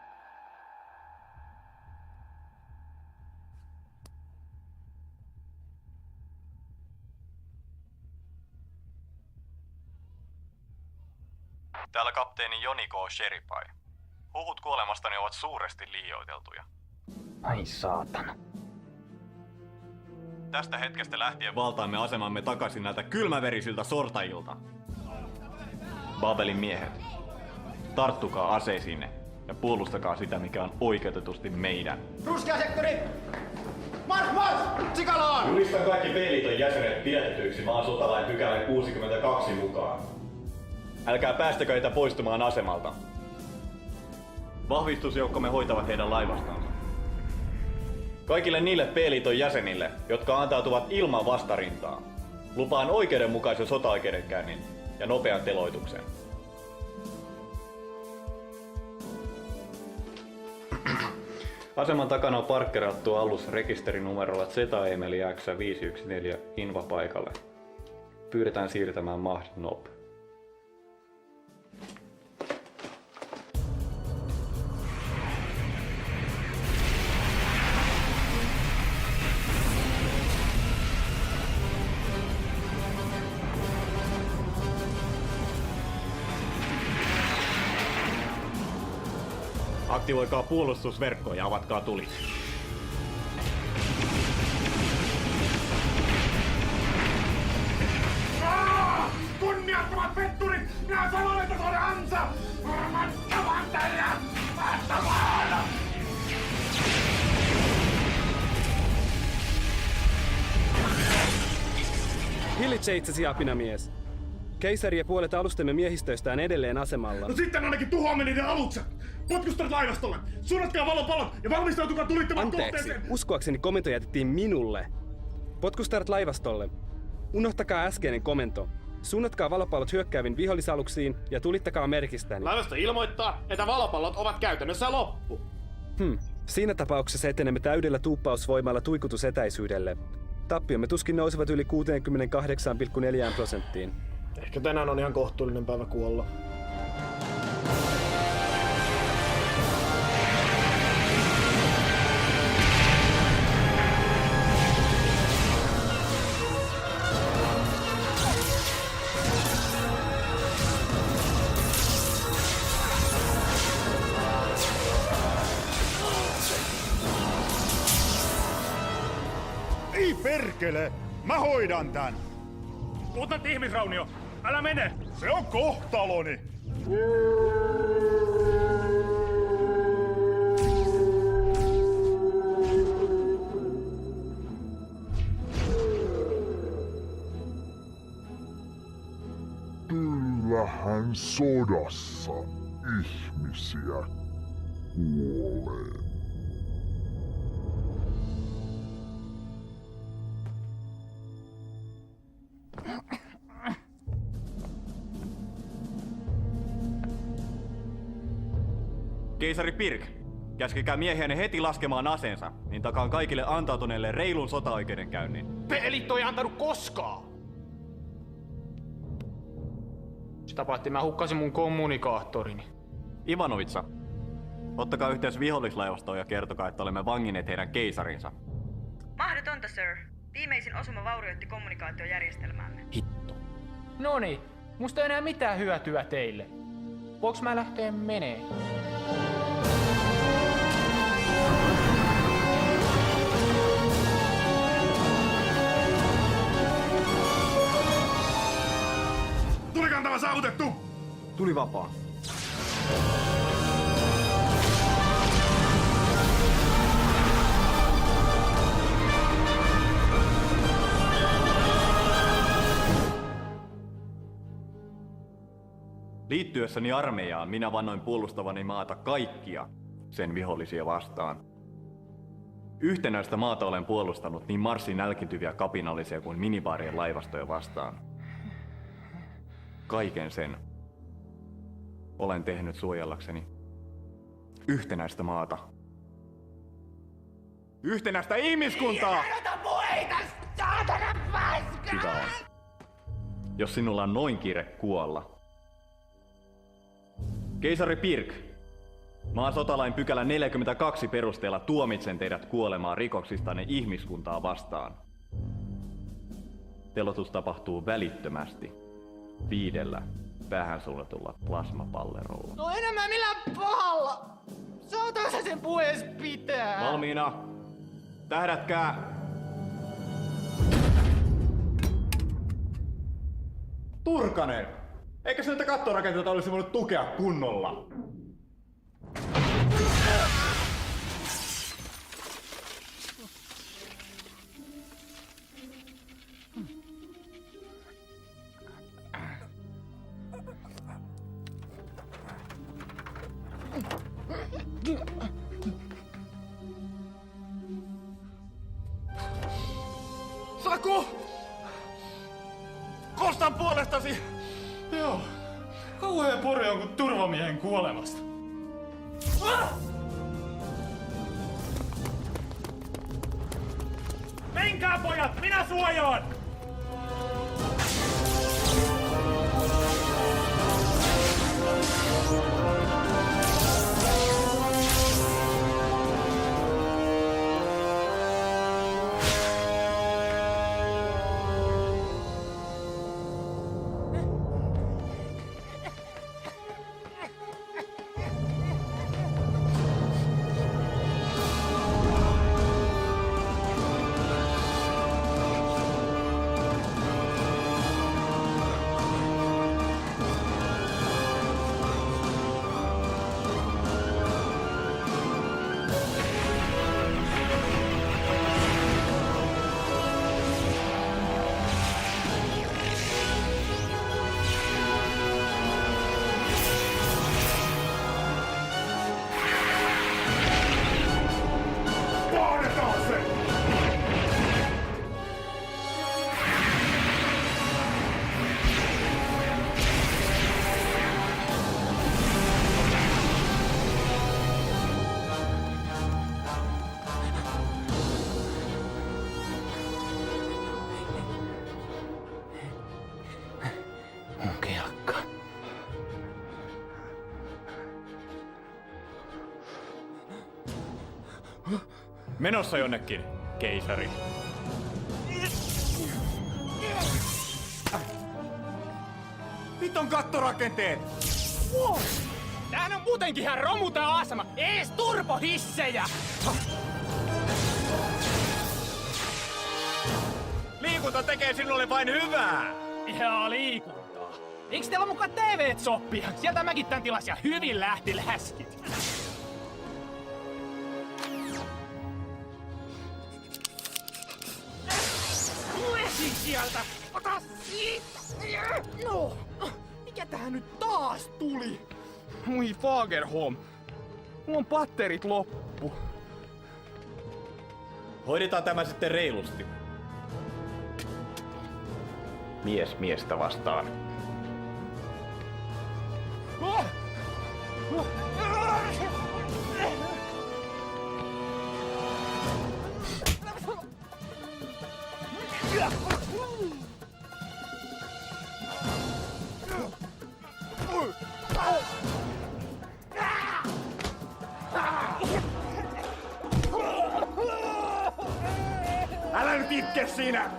Täällä kapteeni Joni K. Sherify. Huhut kuolemastani ovat suuresti liioiteltuja. Ai saatana. Tästä hetkestä lähtien valtaamme asemamme takaisin näiltä kylmäverisiltä sortajilta. Babelin miehet, tarttukaa aseisiinne ja puolustakaa sitä, mikä on oikeutetusti meidän. Ruskea sektori! Marsch! Sikaloon! Julistan kaikki B-liiton jäsenet pidätetyiksi maan sotalain pykälän 62 mukaan. Älkää päästäkö heitä poistumaan asemalta. Vahvistusjoukkomme hoitavat heidän laivastansa. Kaikille niille B-liiton jäsenille, jotka antautuvat ilman vastarintaa, lupaan oikeudenmukaisen sotaoikeudenkäynnin ja nopean teloituksen. Aseman takana on parkkerattu alus rekisterinumerolla ZEMELI X514 invapaikalle. Pyydetään siirtämään Mahdnob. Aktivoikaa puolustusverkko ja avatkaa tuli. Kunniattomat petturit! Minä sanoin, että se on ansa! Varmattavan teidän! Vastamaan! Hillitse itsesi, apinamies. Keisari ja puolet alustemme miehistöistä on edelleen asemalla. No sitten ainakin tuhoamme niiden alukset! Potkustat laivastolle! Suunnatkaa valopalot ja valmistautukaa tulittamaan kohteeseen! Uskoakseni komento jätettiin minulle. Potkustarat laivastolle. Unohtakaa äskeinen komento. Suunnatkaa valopallot hyökkääviin vihollisaluksiin ja tulittakaa merkistäni. Laivasto ilmoittaa, että valopallot ovat käytännössä loppu. Siinä tapauksessa etenemme täydellä tuuppausvoimalla tuikutusetäisyydelle. Tappiomme tuskin nousevat yli 68,4%. Ehkä tänään on ihan kohtuullinen päivä kuolla. Ei perkele! Mä hoidan tän! Muutnat ihmisraunio! Älä mene! Se on kohtaloni! Kyllähän sodassa ihmisiä kuolee. Keisari Pirk, käskekää miehiänne heti laskemaan aseensa, niin takaan kaikille antautuneille reilun sotaoikeudenkäynnin. Pelitto ei antanut koskaan! Sitä paitsi mä hukkasin mun kommunikaattorini. Ivanovitsa, ottakaa yhteys vihollislaivastoon ja kertokaa, että olemme vanginneet heidän keisarinsa. Mahdotonta, sir. Viimeisin osuma vaurioitti kommunikaatiojärjestelmäämme. Hitto. Noniin, musta ei enää mitään hyötyä teille. Voinko mä lähteä menee? Tulikantava saavutettu! Tuli vapaa. Liittyessäni armeijaan minä vannoin puolustavani maata kaikkia sen vihollisia vastaan. Yhtenäistä maata olen puolustanut niin Marsin nälkiintyviä kapinallisia kuin minibaarien laivastoja vastaan. Kaiken sen olen tehnyt suojellakseni yhtenäistä maata. Yhtenäistä ihmiskuntaa! Sitä on. Jos sinulla on noin kiire kuolla. Keisari Pirk, maan sotalain pykälä 42 perusteella tuomitsen teidät kuolemaan rikoksistanne ihmiskuntaa vastaan. Teloitus tapahtuu välittömästi 5 päähän suunnatulla plasmapallerolla. No enemmän millään pahalla! Saataanko sen puhees pitää? Valmiina! Tähdätkää! Turkanen! Eikö se näitä kattorakenteita olisi voinut tukea kunnolla? Saku! Kostan puolestasi! puru jonkun turvamiehen kuolemasta. Menkää pojat, minä suojaan! Menossa jonnekin, keisari. Viton kattorakenteet! Tämähän on muutenkin ihan romu tää asema. Ees turbohissejä! Liikunta tekee sinulle vain hyvää! Ihan liikuntaa. Eiks teillä mukaan TV-soppia? Sieltä mäkin tän tilasin ja hyvin lähti läskit. Lesi sieltä! Ota siitä! No! Mikä tähän nyt taas tuli? Moi Fagerholm. Mulla on patterit loppu. Hoidetaan tämä sitten reilusti. Mies miestä vastaan. Älä nyt itke siinä!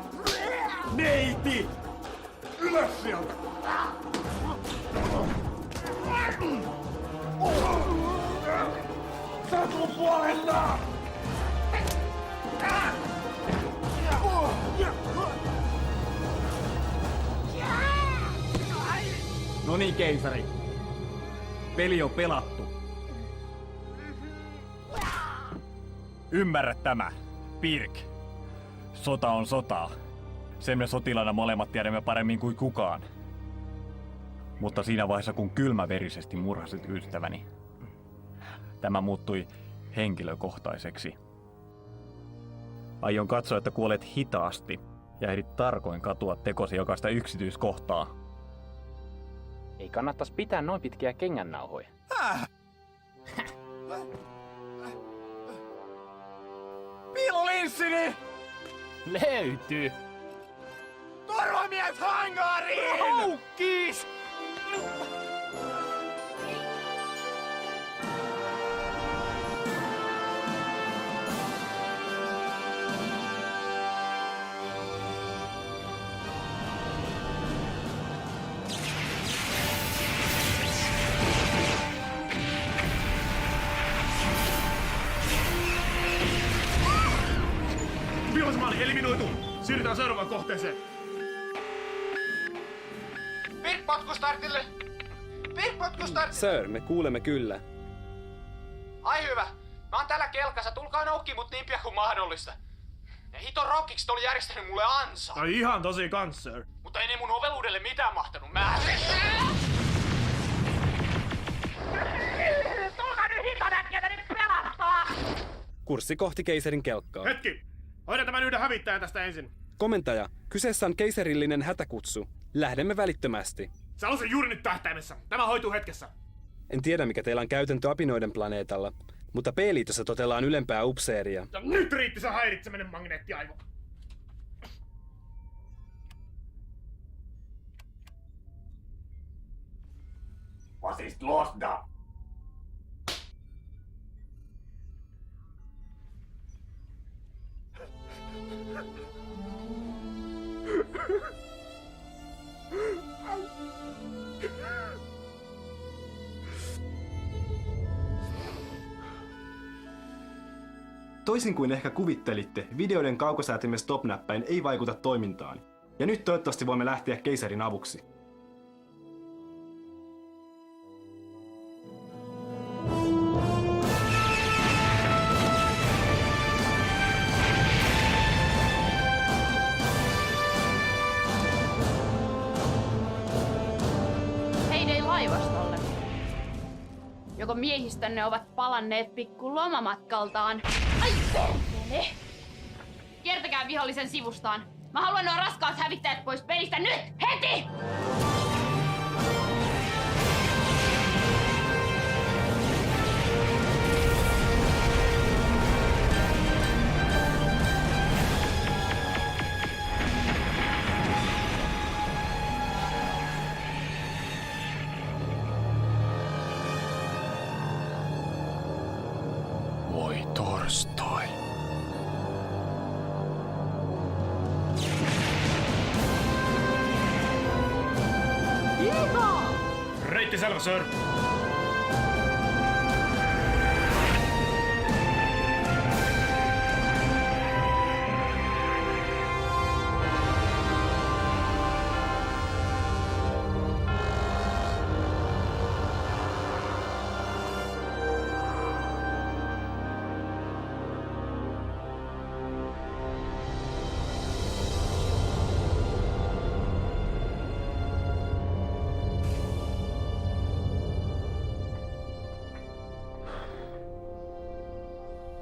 Neiti! Ylös sieltä! Sä oot mun puolella! No niin, keisari. Peli on pelattu. Ymmärrä tämä, Pirk. Sota on sotaa. Sen me sotilaana molemmat tiedämme paremmin kuin kukaan. Mutta siinä vaiheessa, kun kylmäverisesti murhasit ystäväni, tämä muuttui henkilökohtaiseksi. Aion katsoa, että kuolet hitaasti ja ehdit tarkoin katua tekosi jokaista yksityiskohtaa. Ei kannattais pitää noin pitkiä kengännauhoja. Piilolinssini! Löytyy. Turvamies hangariin! Houkkis! Vihollismaali eliminoitu! Siirrytään seuraavaan kohteeseen. Pirk potkustartille! Pirk potkustartille! Sir, me kuulemme kyllä. Ai hyvä. Mä oon täällä kelkassa. Tulkaa noukkiin mut niin pian kuin mahdollista. Ne hiton rockikset oli järjestänyt mulle ansa. Ai ihan tosi kans, sir. Mutta ei ne mun oveluudelle mitään mahtanut. Tulkaa nyt hitonäkkiötä nyt pelastaa! Kurssi kohti keisarin kelkkaa. Hetki! Hoidan tämän yhden hävittäjän tästä ensin. Komentaja, kyseessä on keisarillinen hätäkutsu. Lähdemme välittömästi. Se on se juuri nyt tähtäimessä. Tämä hoituu hetkessä. En tiedä, mikä teillä on käytäntö apinoiden planeetalla, mutta P-liitossa totellaan ylempää upseeria. Ja nyt riitti se häiritseminen, magneettiaivo. Was ist los da? Toisin kuin ehkä kuvittelitte, videoiden kaukosäätimen stop-näppäin ei vaikuta toimintaan. Ja nyt toivottavasti voimme lähteä keisarin avuksi. Heidei laivastolle. Joko miehistönne ovat palanneet pikku lomamatkaltaan. Ai perkele! Kiertäkää vihollisen sivustaan. Mä haluan nuo raskaat hävittäjät pois pelistä nyt! Heti! Voi torstai. Reitti selvä, sir.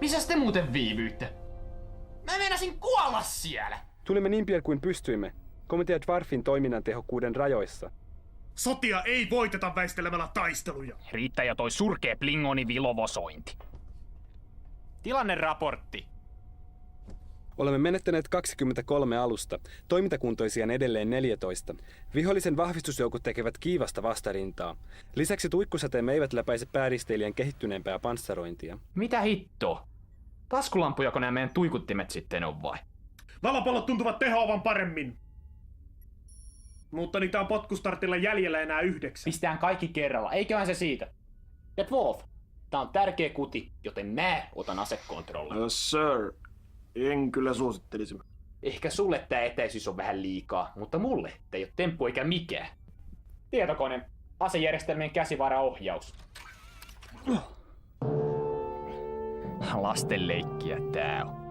Missäs te muuten viivyitte? Mä meinasin kuolla siellä! Tulimme niin pian kuin pystyimme. Komitea Dwarfin toiminnan tehokkuuden rajoissa. Sotia ei voiteta väistelemällä taisteluja. Riittää jo toi surkea Plingoni vilovosointi. Tilanneraportti. Olemme menettäneet 23 alusta, toimintakuntoisia edelleen 14. Vihollisen vahvistusjoukot tekevät kiivasta vastarintaa. Lisäksi tuikkusäteemme eivät läpäise pääristeilijän kehittyneempää panssarointia. Mitä hittoa? Taskulampujako nämä meidän tuikuttimet sitten on vai? Valopallot tuntuvat tehoavan paremmin. Mutta niitä on potkustartilla jäljellä enää 9. Pistään kaikki kerralla, eiköhän se siitä. Ja Wolf, tää on tärkeä kuti, joten mä otan asekontrollin. Sir, en kyllä suosittelisi. Ehkä sulle tää etäisyys on vähän liikaa, mutta mulle tää ei oo temppu eikä mikään. Tietokone, asejärjestelmien käsivaraohjaus. Lastenleikkiä tää on.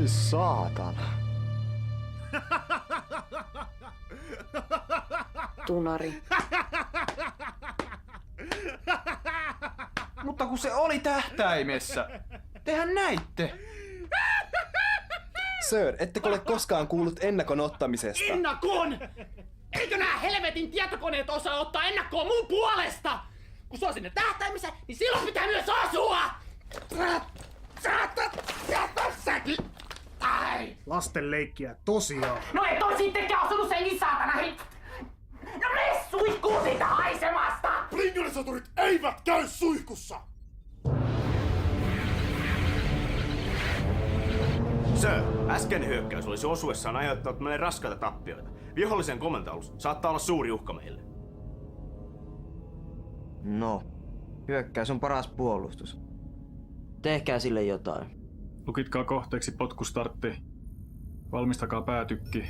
Saatana. Tunari. Mutta kun se oli tähtäimessä. Tehän näitte. Sir, ettekö ole koskaan kuullut ennakon ottamisesta? Ennakon! Eikö nää helvetin tietokoneet osaa ottaa ennakkoa mun puolesta? Kun se on sinne tähtäimessä, niin silloin pitää myös asua! Säkin! Ai! Lasten leikkiä, tosiaan. No et oo sittenkään asunut senkin saatana No mene suihkuun siitä haisemasta! Blingonisaturit eivät käy suihkussa! Sir, äskeinen hyökkäys olisi osuessaan aiheuttanut meille raskaita tappioita. Vihollisen komentoalus saattaa olla suuri uhka meille. No, hyökkäys on paras puolustus. Tehkää sille jotain. Lukitkaa kohteeksi potkustartti. Valmistakaa päätykki.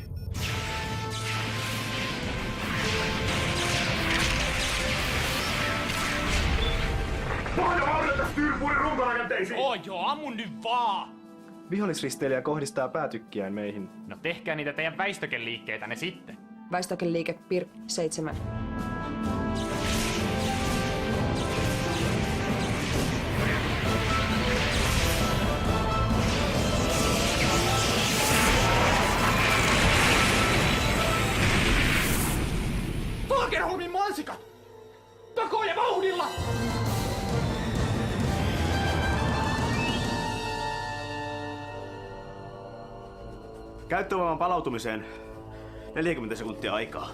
Styrpurin runkorakenteisiin! Joo, ammun nyt vaan! Vihollisristeilijä kohdistaa päätykkiään meihin. No tehkää niitä teidän väistökeliikkeitänne sitten. Väistökeliike PIR 7. Fagerholmin mansikat! Takoja vauhdilla! Käyttövoiman palautumiseen 40 sekuntia aikaa.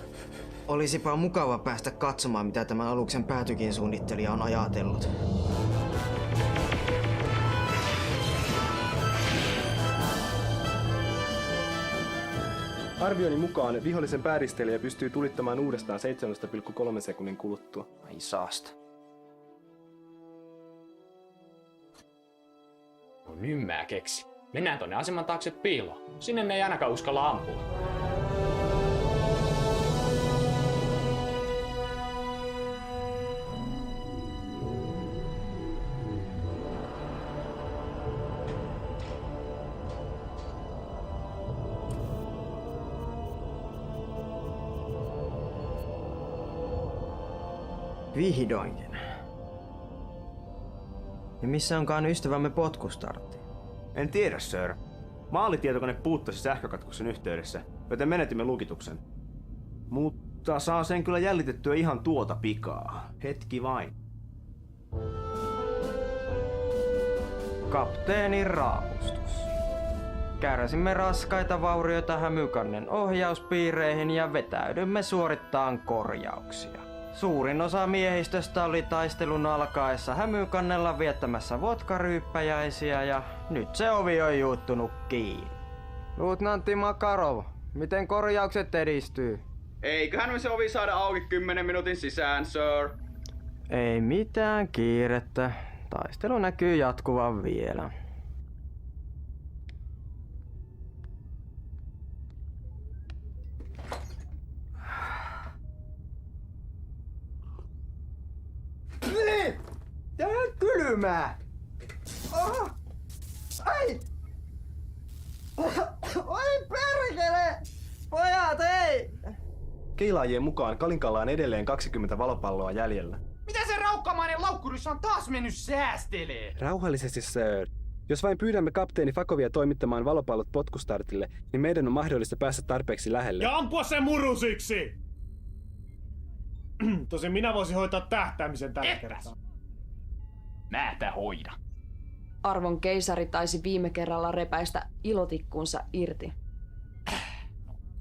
Olisipa mukava päästä katsomaan, mitä tämä aluksen päätykin suunnittelija on ajatellut. Arvioni mukaan vihollisen pääristeilijä pystyy tulittamaan uudestaan 7,3 sekunnin kuluttua. Ai saasta. No nyt mä keksin. Mennään tonne aseman taakse piiloon. Sinne ne ei ainakaan uskalla ampua. Vihdoinkin. Ja missä onkaan ystävämme potkustartti? En tiedä, sir. Maalitietokone puuttasi sähkökatkoksen yhteydessä, joten menetimme lukituksen. Mutta saa sen kyllä jäljitettyä ihan tuota pikaa. Hetki vain. Kapteenin raapustus. Kärsimme raskaita vaurioita Hämykannen ohjauspiireihin ja vetäydymme suorittaan korjauksia. Suurin osa miehistöstä oli taistelun alkaessa Hämykannella viettämässä vodkaryyppäjäisiä ja nyt se ovi on juuttunut kiinni. Luutnantti Makarov, miten korjaukset edistyy? Eiköhän me se ovi saada auki 10 minuutin sisään, sir. Ei mitään kiirettä. Taistelu näkyy jatkuvan vielä. Tää on kylmää! Oh! Ai! Oi perkele! Pojat, ei! Keilaajien mukaan Kalinkalla on edelleen 20 valopalloa jäljellä. Mitä se raukkamainen laukkurissa on taas mennyt säästelee? Rauhallisesti, sir. Jos vain pyydämme kapteeni Fakovia toimittamaan valopallot potkustartille, niin meidän on mahdollista päästä tarpeeksi lähelle. Ja ampua sen murusiksi! Tosin minä voisin hoitaa tähtäämisen tällä kertaa. Mä et hoida. Arvon keisari taisi viime kerralla repäistä ilotikkuunsa irti.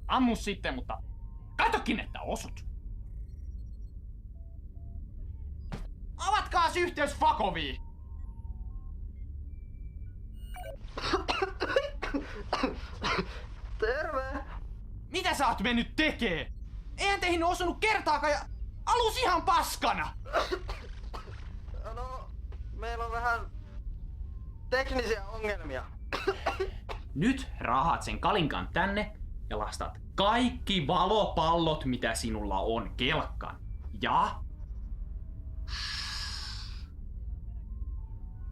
Ammu sitten, mutta katokin, että osut. Avatkaas yhteys Fakoviin! Terve! Mitä sä oot mennyt tekee? Eihän teihin osunut kertaakaan ja alus ihan paskana! No, meillä on vähän teknisiä ongelmia. Nyt rahat sen Kalinkan tänne ja lastat kaikki valopallot, mitä sinulla on, kelkkaan. Ja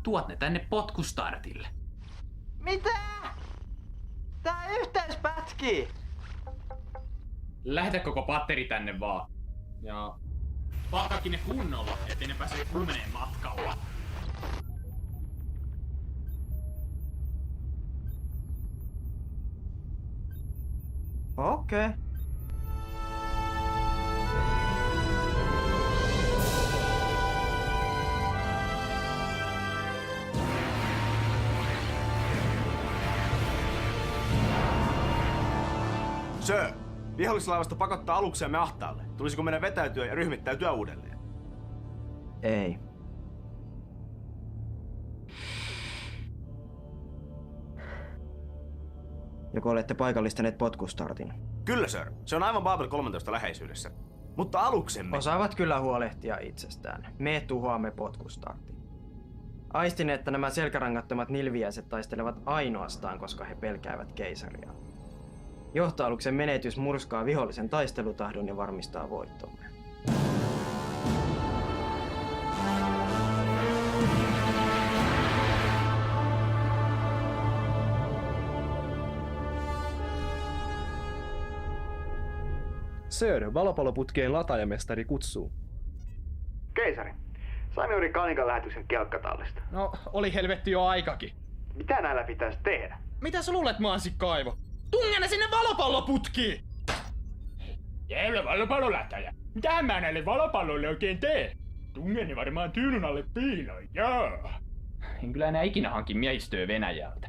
tuot ne tänne potkustartille. Mitä? Tää yhteys pätkii! Lähetä koko patteri tänne vaan. Ja pakkaakin ne kunnolla, ettei ne pääse kumeneen matkalla. Okei. Sir, vihollislaivasta pakottaa alukseemme ahtaalle. Tulisiko meidän vetäytyä ja ryhmittäytyä uudelleen? Ei. Joko olette paikallistaneet potkustartin? Kyllä, sir. Se on aivan Babel 13 läheisyydessä. Mutta aluksemme... Osaavat kyllä huolehtia itsestään. Me tuhoamme potkustartin. Aistin, että nämä selkärangattomat nilviäiset taistelevat ainoastaan, koska he pelkäävät keisaria. Johtoaluksen menetys murskaa vihollisen taistelutahdon ja varmistaa voittomme. Sir, valopalloputkien lataajamestari kutsuu. Keisari, saimme juuri Kanikan lähetyksen kelkkatallista. No, oli helvetti jo aikakin. Mitä näillä pitäisi tehdä? Mitä sä luulet, Mansikkaivo? Tunge ne sinne valopalloputkiin! Jäylä valopallolätäjä. Mitähän mä näille valopalloille oikein teen? Tunge ne varmaan tyynyn alle piiloin, joo. En kyllä enää ikinä hankin miehistöä Venäjältä.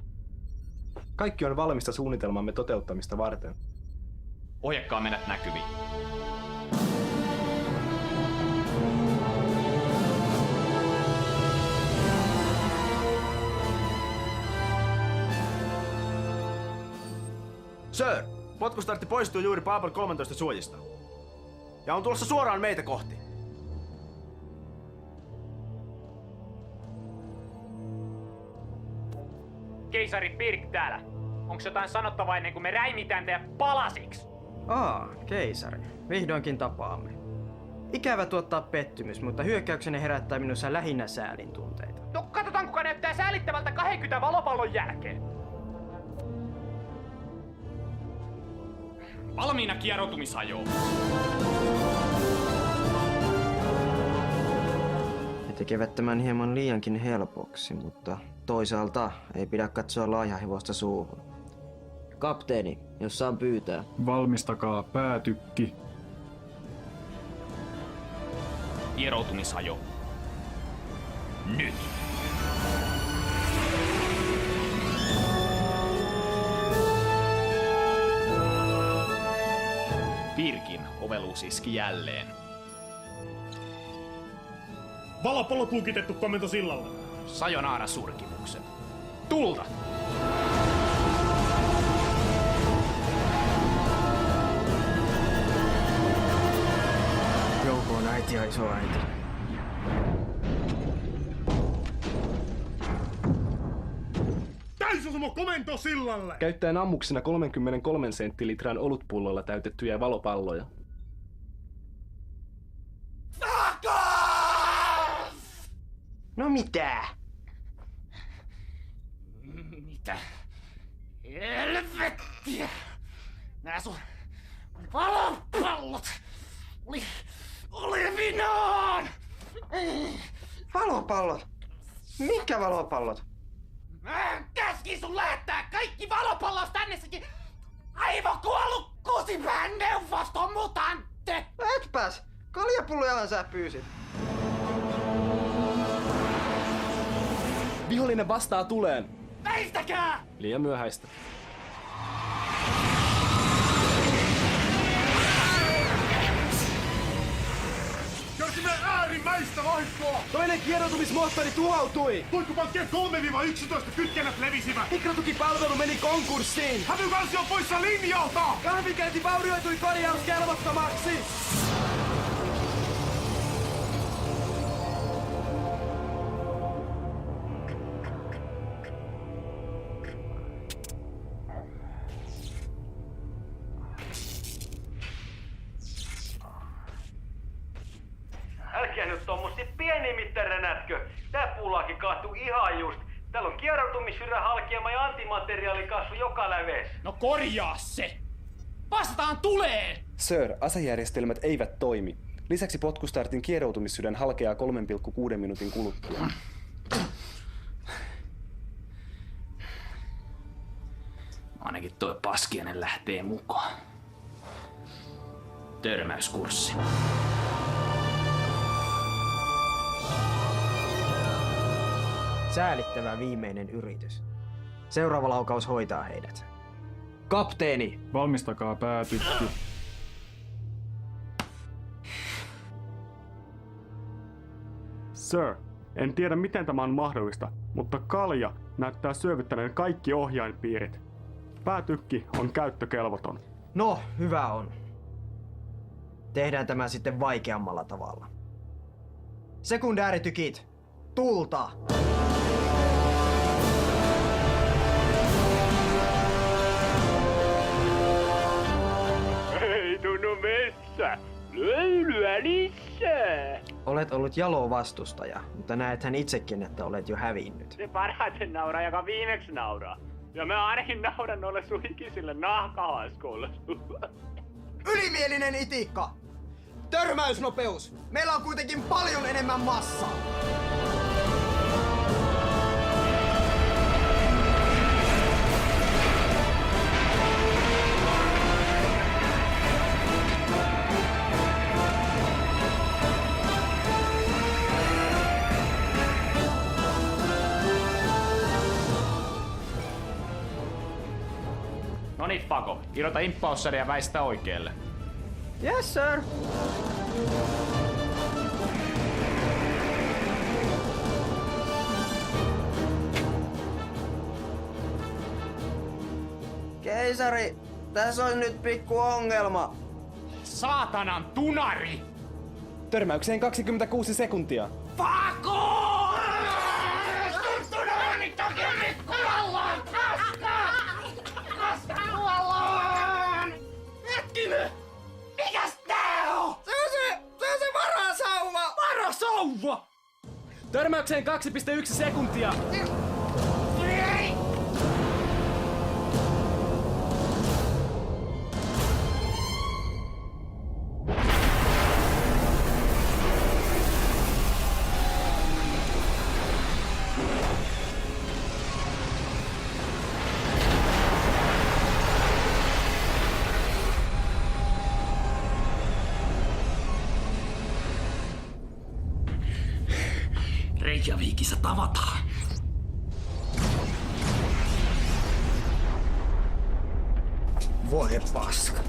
Kaikki on valmista suunnitelmamme toteuttamista varten. Ohjekkaamenät näkyviin. Sir, potkustartti poistuu juuri Paapel 13 suojista. Ja on tulossa suoraan meitä kohti. Keisari Pirk täällä. Onks jotain sanottavaa ennen kuin me räimitään teidät palasiksi? Keisari. Vihdoinkin tapaamme. Ikävä tuottaa pettymys, mutta hyökkäyksenne herättää minussa lähinnä säälin tunteita. No katsotaan kuka näyttää säälittävältä 20 valopallon jälkeen. Valmiina kieroutumisajoon. He tekevät tämän hieman liiankin helpoksi, mutta toisaalta ei pidä katsoa laajahevosta suuhun. Kapteeni, jos saan pyytää. Valmistakaa päätykki. Kieroutumisajo. Nyt! Pirkin oveluus iski jälleen. Valopallot lukitettu komento sillalla. Sajonaara surkimukset. Tulta! Joukoon äiti ja isoäiti. Täysosuma komento sillalle! Käyttäen ammuksena 33 senttilitran olutpullolla täytettyjä valopalloja. No mitä? Mitä? Helvettiä! Nää sun valopallot oli olevinaan! Valopallot? Mitkä valopallot? Mä käskin sun lähettää kaikki valopallos tännessäkin aivokuollut kusipään neuvoston mutantte! Etpäs! Kaljapullojahan sä pyysit. Vihollinen vastaa tuleen. Väistäkää! Liian myöhäistä. Kärsimme äärimmäistä vahinkoa! Toinen kieroutumismoottori tuhoutui! Tuikkupankkien 3-11 kytkennät levisivät! Mikrotukipalvelu meni konkurssiin! Hävykansi on poissa linjalta! Kahvinkäynti vaurioitui korjauskelvottomaksi! Älkää nyt tommosti pienimittäränätkö. Tää puulaakin kahtuu ihan just. Täällä on kieroutumissyrän halkeama ja antimateriaalikasvu joka läves. No korjaa se! Vastataan tuleen! Sir, asejärjestelmät eivät toimi. Lisäksi potkustartin kieroutumissydän halkeaa 3,6 minuutin kuluttua. Ainakin toi paskiainen lähtee mukaan. Törmäyskurssi. Säälittävä viimeinen yritys. Seuraava laukaus hoitaa heidät. Kapteeni! Valmistakaa päätykki. Sir, en tiedä miten tämä on mahdollista, mutta kalja näyttää syövyttäneen kaikki ohjainpiirit. Päätykki on käyttökelvoton. No, hyvä on. Tehdään tämä sitten vaikeammalla tavalla. Sekundääritykit, tulta! Ei tunnu messä! Löylyä lisää! Olet ollut jalo vastustaja, mutta näethän itsekin, että olet jo hävinnyt. Se parhaiten nauraa, joka viimeksi nauraa. Ja mä ainakin nauran noille sun hikisille nahkahaskuille. Ylimielinen itikka! Törmäysnopeus! Meillä on kuitenkin paljon enemmän massaa! No niin, Pako. Irrota impaussari ja väistä oikealle. Yes, sir! Keisari, tässä on nyt pikku ongelma. Saatanan tunari! Törmäykseen 26 sekuntia. Pako! Hetkinen! Mikäs tää on? Se on se varasauva! Varasauva! Törmäykseen 2,1 sekuntia. Reykjavikissa tavataan. Voi paska.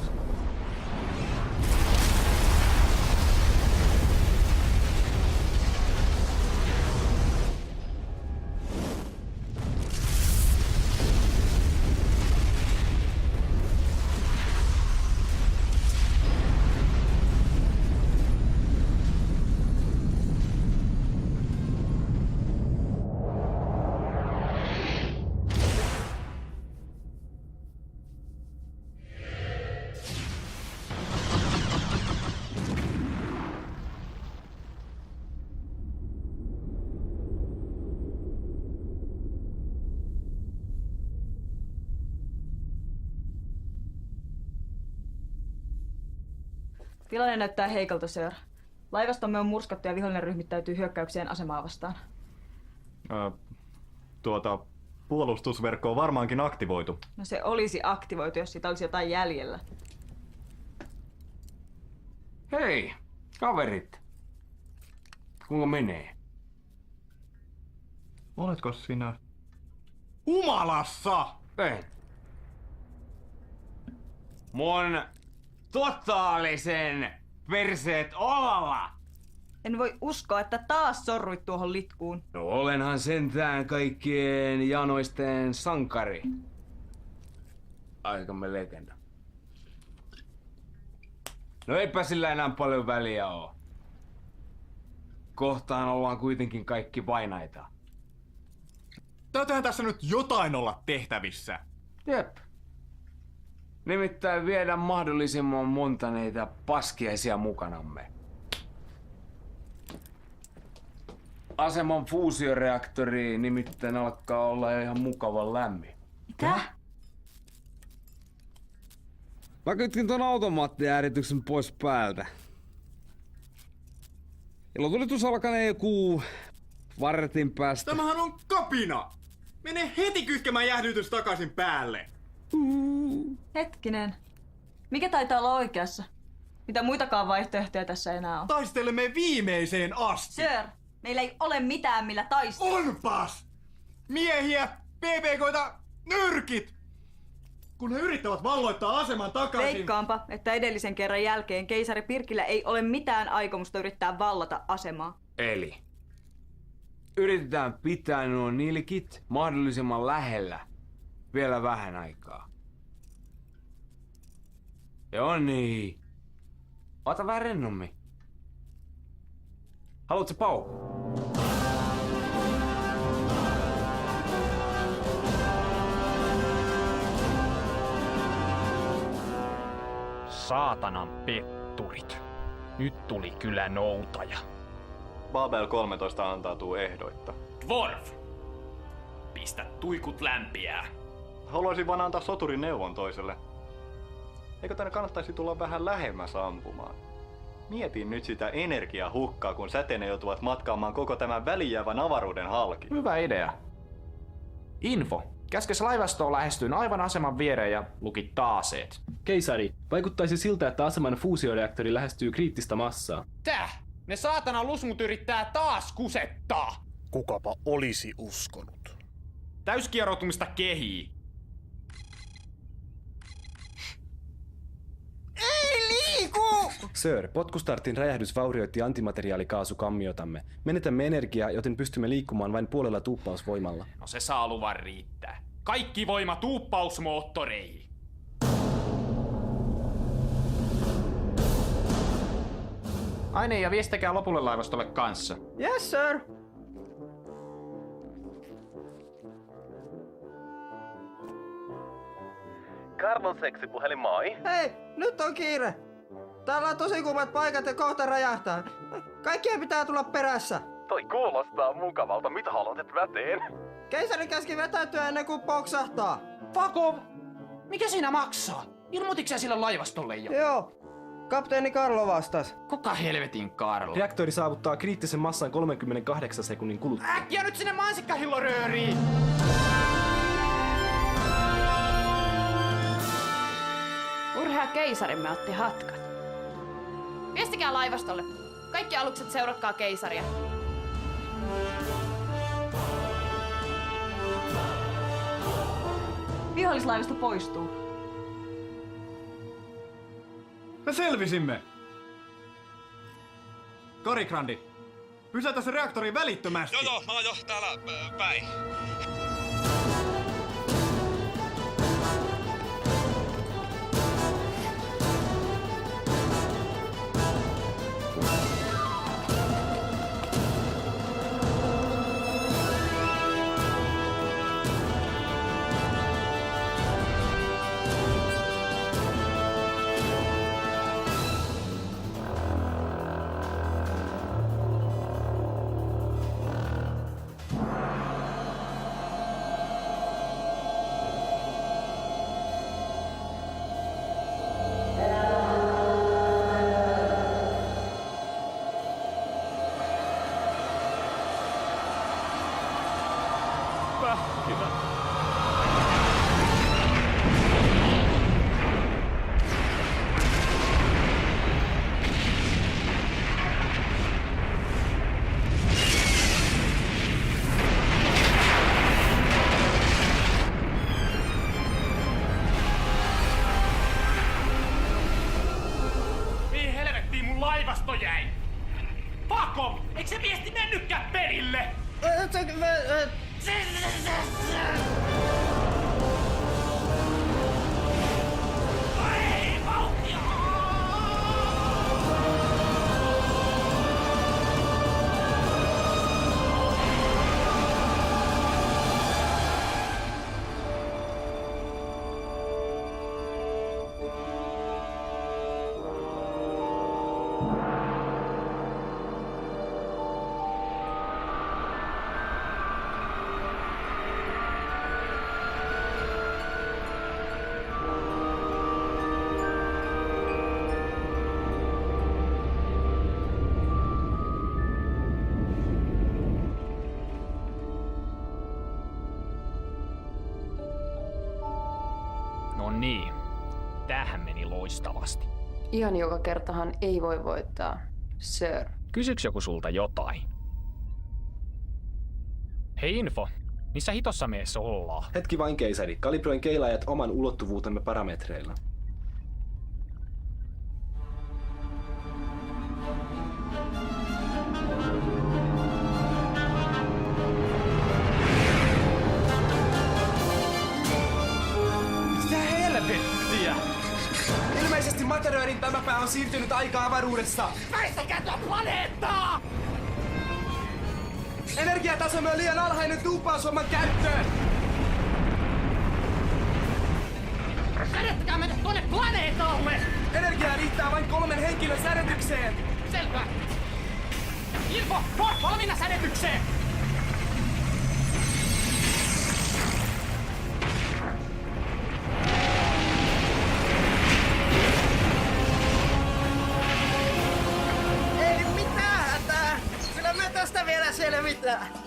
Tilanne näyttää heikolta, sir. Laivastomme on murskattu ja vihollinen ryhmittäytyy hyökkäykseen asemaa vastaan. Puolustusverkko on varmaankin aktivoitu. No se olisi aktivoitu, jos siitä olisi jotain jäljellä. Hei, kaverit. Kuinka menee? Oletko sinä? Humalassa! En. Mun totaalisen perseet olalla! En voi uskoa, että taas sorruit tuohon litkuun. No olenhan sentään kaikkien janoisten sankari. Aikamme legenda. No eipä sillä enää paljon väliä oo. Kohtaan ollaan kuitenkin kaikki vainaita. Täytyyhän tässä nyt jotain olla tehtävissä. Jep. Nimittäin viedä mahdollisimman monta neitä paskiaisia mukanamme. Aseman fuusioreaktori nimittäin alkaa olla ihan mukavan lämmin. Mitä? Mä kytkin ton automaattijäärityksen pois päältä. Ilotulitus alkanee joku vartin päästä. Tämähän on kapina! Mene heti kytkemään jäähdytys takaisin päälle! Hetkinen. Mikä taitaa olla oikeassa? Mitä muitakaan vaihtoehtoja tässä enää on? Taistelemme viimeiseen asti! Sir, meillä ei ole mitään millä taistella. Onpas! Miehiä, PPK:ita, nyrkit! Kun he yrittävät valloittaa aseman takaisin... Veikkaanpa, että edellisen kerran jälkeen keisari Pirkillä ei ole mitään aikomusta yrittää vallata asemaa. Eli yritetään pitää nuo nilkit mahdollisimman lähellä vielä vähän aikaa. Joo niin. Ota vähän rennommin. Haluatko Pau? Saatanan petturit. Nyt tuli kyllä noutaja. Babel 13 antautuu ehdoitta. Dwarf! Pistä tuikut lämpiää. Haluaisin vaan antaa soturin neuvon toiselle. Eikö tänne kannattaisi tulla vähän lähemmäs ampumaan? Mietin nyt sitä energiahukkaa, kun säteinen joutuvat matkaamaan koko tämän välijäävän avaruuden halki. Hyvä idea. Info. Käskes laivastoon lähestyin aivan aseman viereen ja luki taaseet. Keisari, vaikuttaisi siltä, että aseman fuusioreaktori lähestyy kriittistä massaa. Täh! Ne saatana lusmut yrittää taas kusettaa! Kukapa olisi uskonut. Täyskieroutumista kehii. Ei liiku! Sir, potkustartin räjähdys vaurioitti antimateriaalikaasukammiotamme. Menetämme energiaa, joten pystymme liikkumaan vain puolella tuuppausvoimalla. No se saa luvan riittää. Kaikki voima tuuppausmoottoreihin. Aine ja viestikäkää lopulle laivastolle kanssa. Yes, sir. Carlon seksipuhelin, moi. Hei, nyt on kiire. Täällä on tosi kuumat paikat ja kohta räjähtää. Kaikkien pitää tulla perässä. Toi kuulostaa mukavalta. Mitä haluat väteen? Keisari käski vetäytyä ennen kuin poksahtaa. Fakov! Mikä siinä maksaa? Ilmoitiksä sille laivastolle jo? Joo. Kapteeni Karlo vastas. Kuka helvetin Karlo? Reaktori saavuttaa kriittisen massan 38 sekunnin kuluttua. Äkkiä nyt sinne mansikkahillorööriin! Urhea keisarimme otti hatkat. Viestikää laivastolle. Kaikki alukset seuratkaa keisaria. Vihollislaivasto poistuu. Me selvisimme! Karikrandi, pysäytä se reaktori välittömästi! Joo, mä oon jo täällä päin. Mihin helvettiin mun laivasto jäi? Fakov! Eikö se viesti mennytkään perille? No niin, tämähän meni loistavasti. Ihan joka kertahan ei voi voittaa, sir. Kysyks joku sulta jotain? Hei Info, missä hitossa meessä ollaan? Hetki vain keisari. Kalibroin keilaajat oman ulottuvuutemme parametreilla. Mitä helvettiä? Ilmeisesti Materöörin tämä pää on siirtynyt aika-avaruudessa. Väistäkää tuon planeettaa! Energiatasomme on liian alhainen tuuppausvomman käyttöön. Sädettäkää mennä tuonne planeetalle! Energiaa riittää vain 3 henkilön sädetykseen. Selvä! Info! Ford valmiina sädetykseen! meille mitään!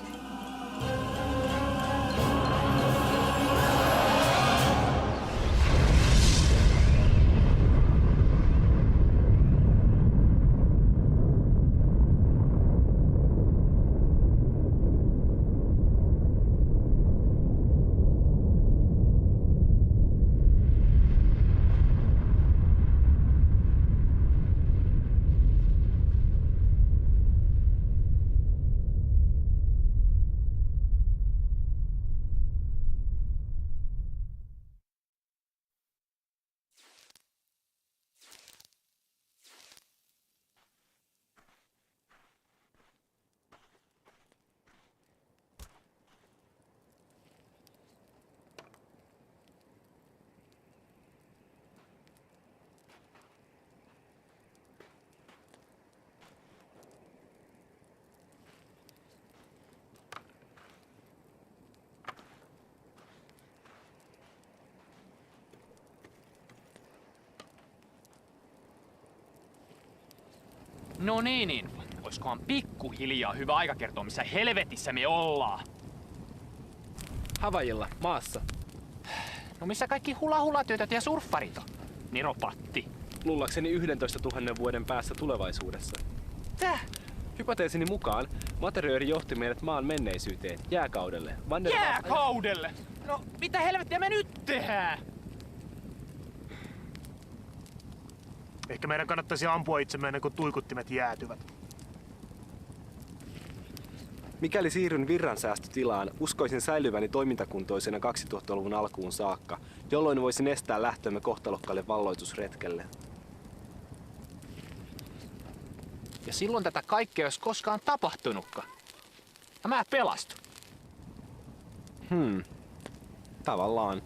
No niin. Oiskohan pikkuhiljaa hyvä aika kertoa, missä helvetissä me ollaan? Havajilla, maassa. No missä kaikki hula-hula-tytöt ja surffarit on? Niropatti. Luullakseni 11 000 vuoden päässä tulevaisuudessa. Täh? Hypoteesini mukaan Materiööri johti meidät maan menneisyyteen, jääkaudelle. Jääkaudelle? No mitä helvettiä me nyt tehdään? Ehkä meidän kannattaisi ampua itsemme ennen kuin tuikuttimet jäätyvät. Mikäli siirryn virransäästötilaan, uskoisin säilyväni toimintakuntoisena 2000-luvun alkuun saakka, jolloin voisin estää lähtömme kohtalokkaalle valloitusretkelle. Ja silloin tätä kaikkea ei olisi koskaan tapahtunutkaan. Ja mä pelastun. Tavallaan.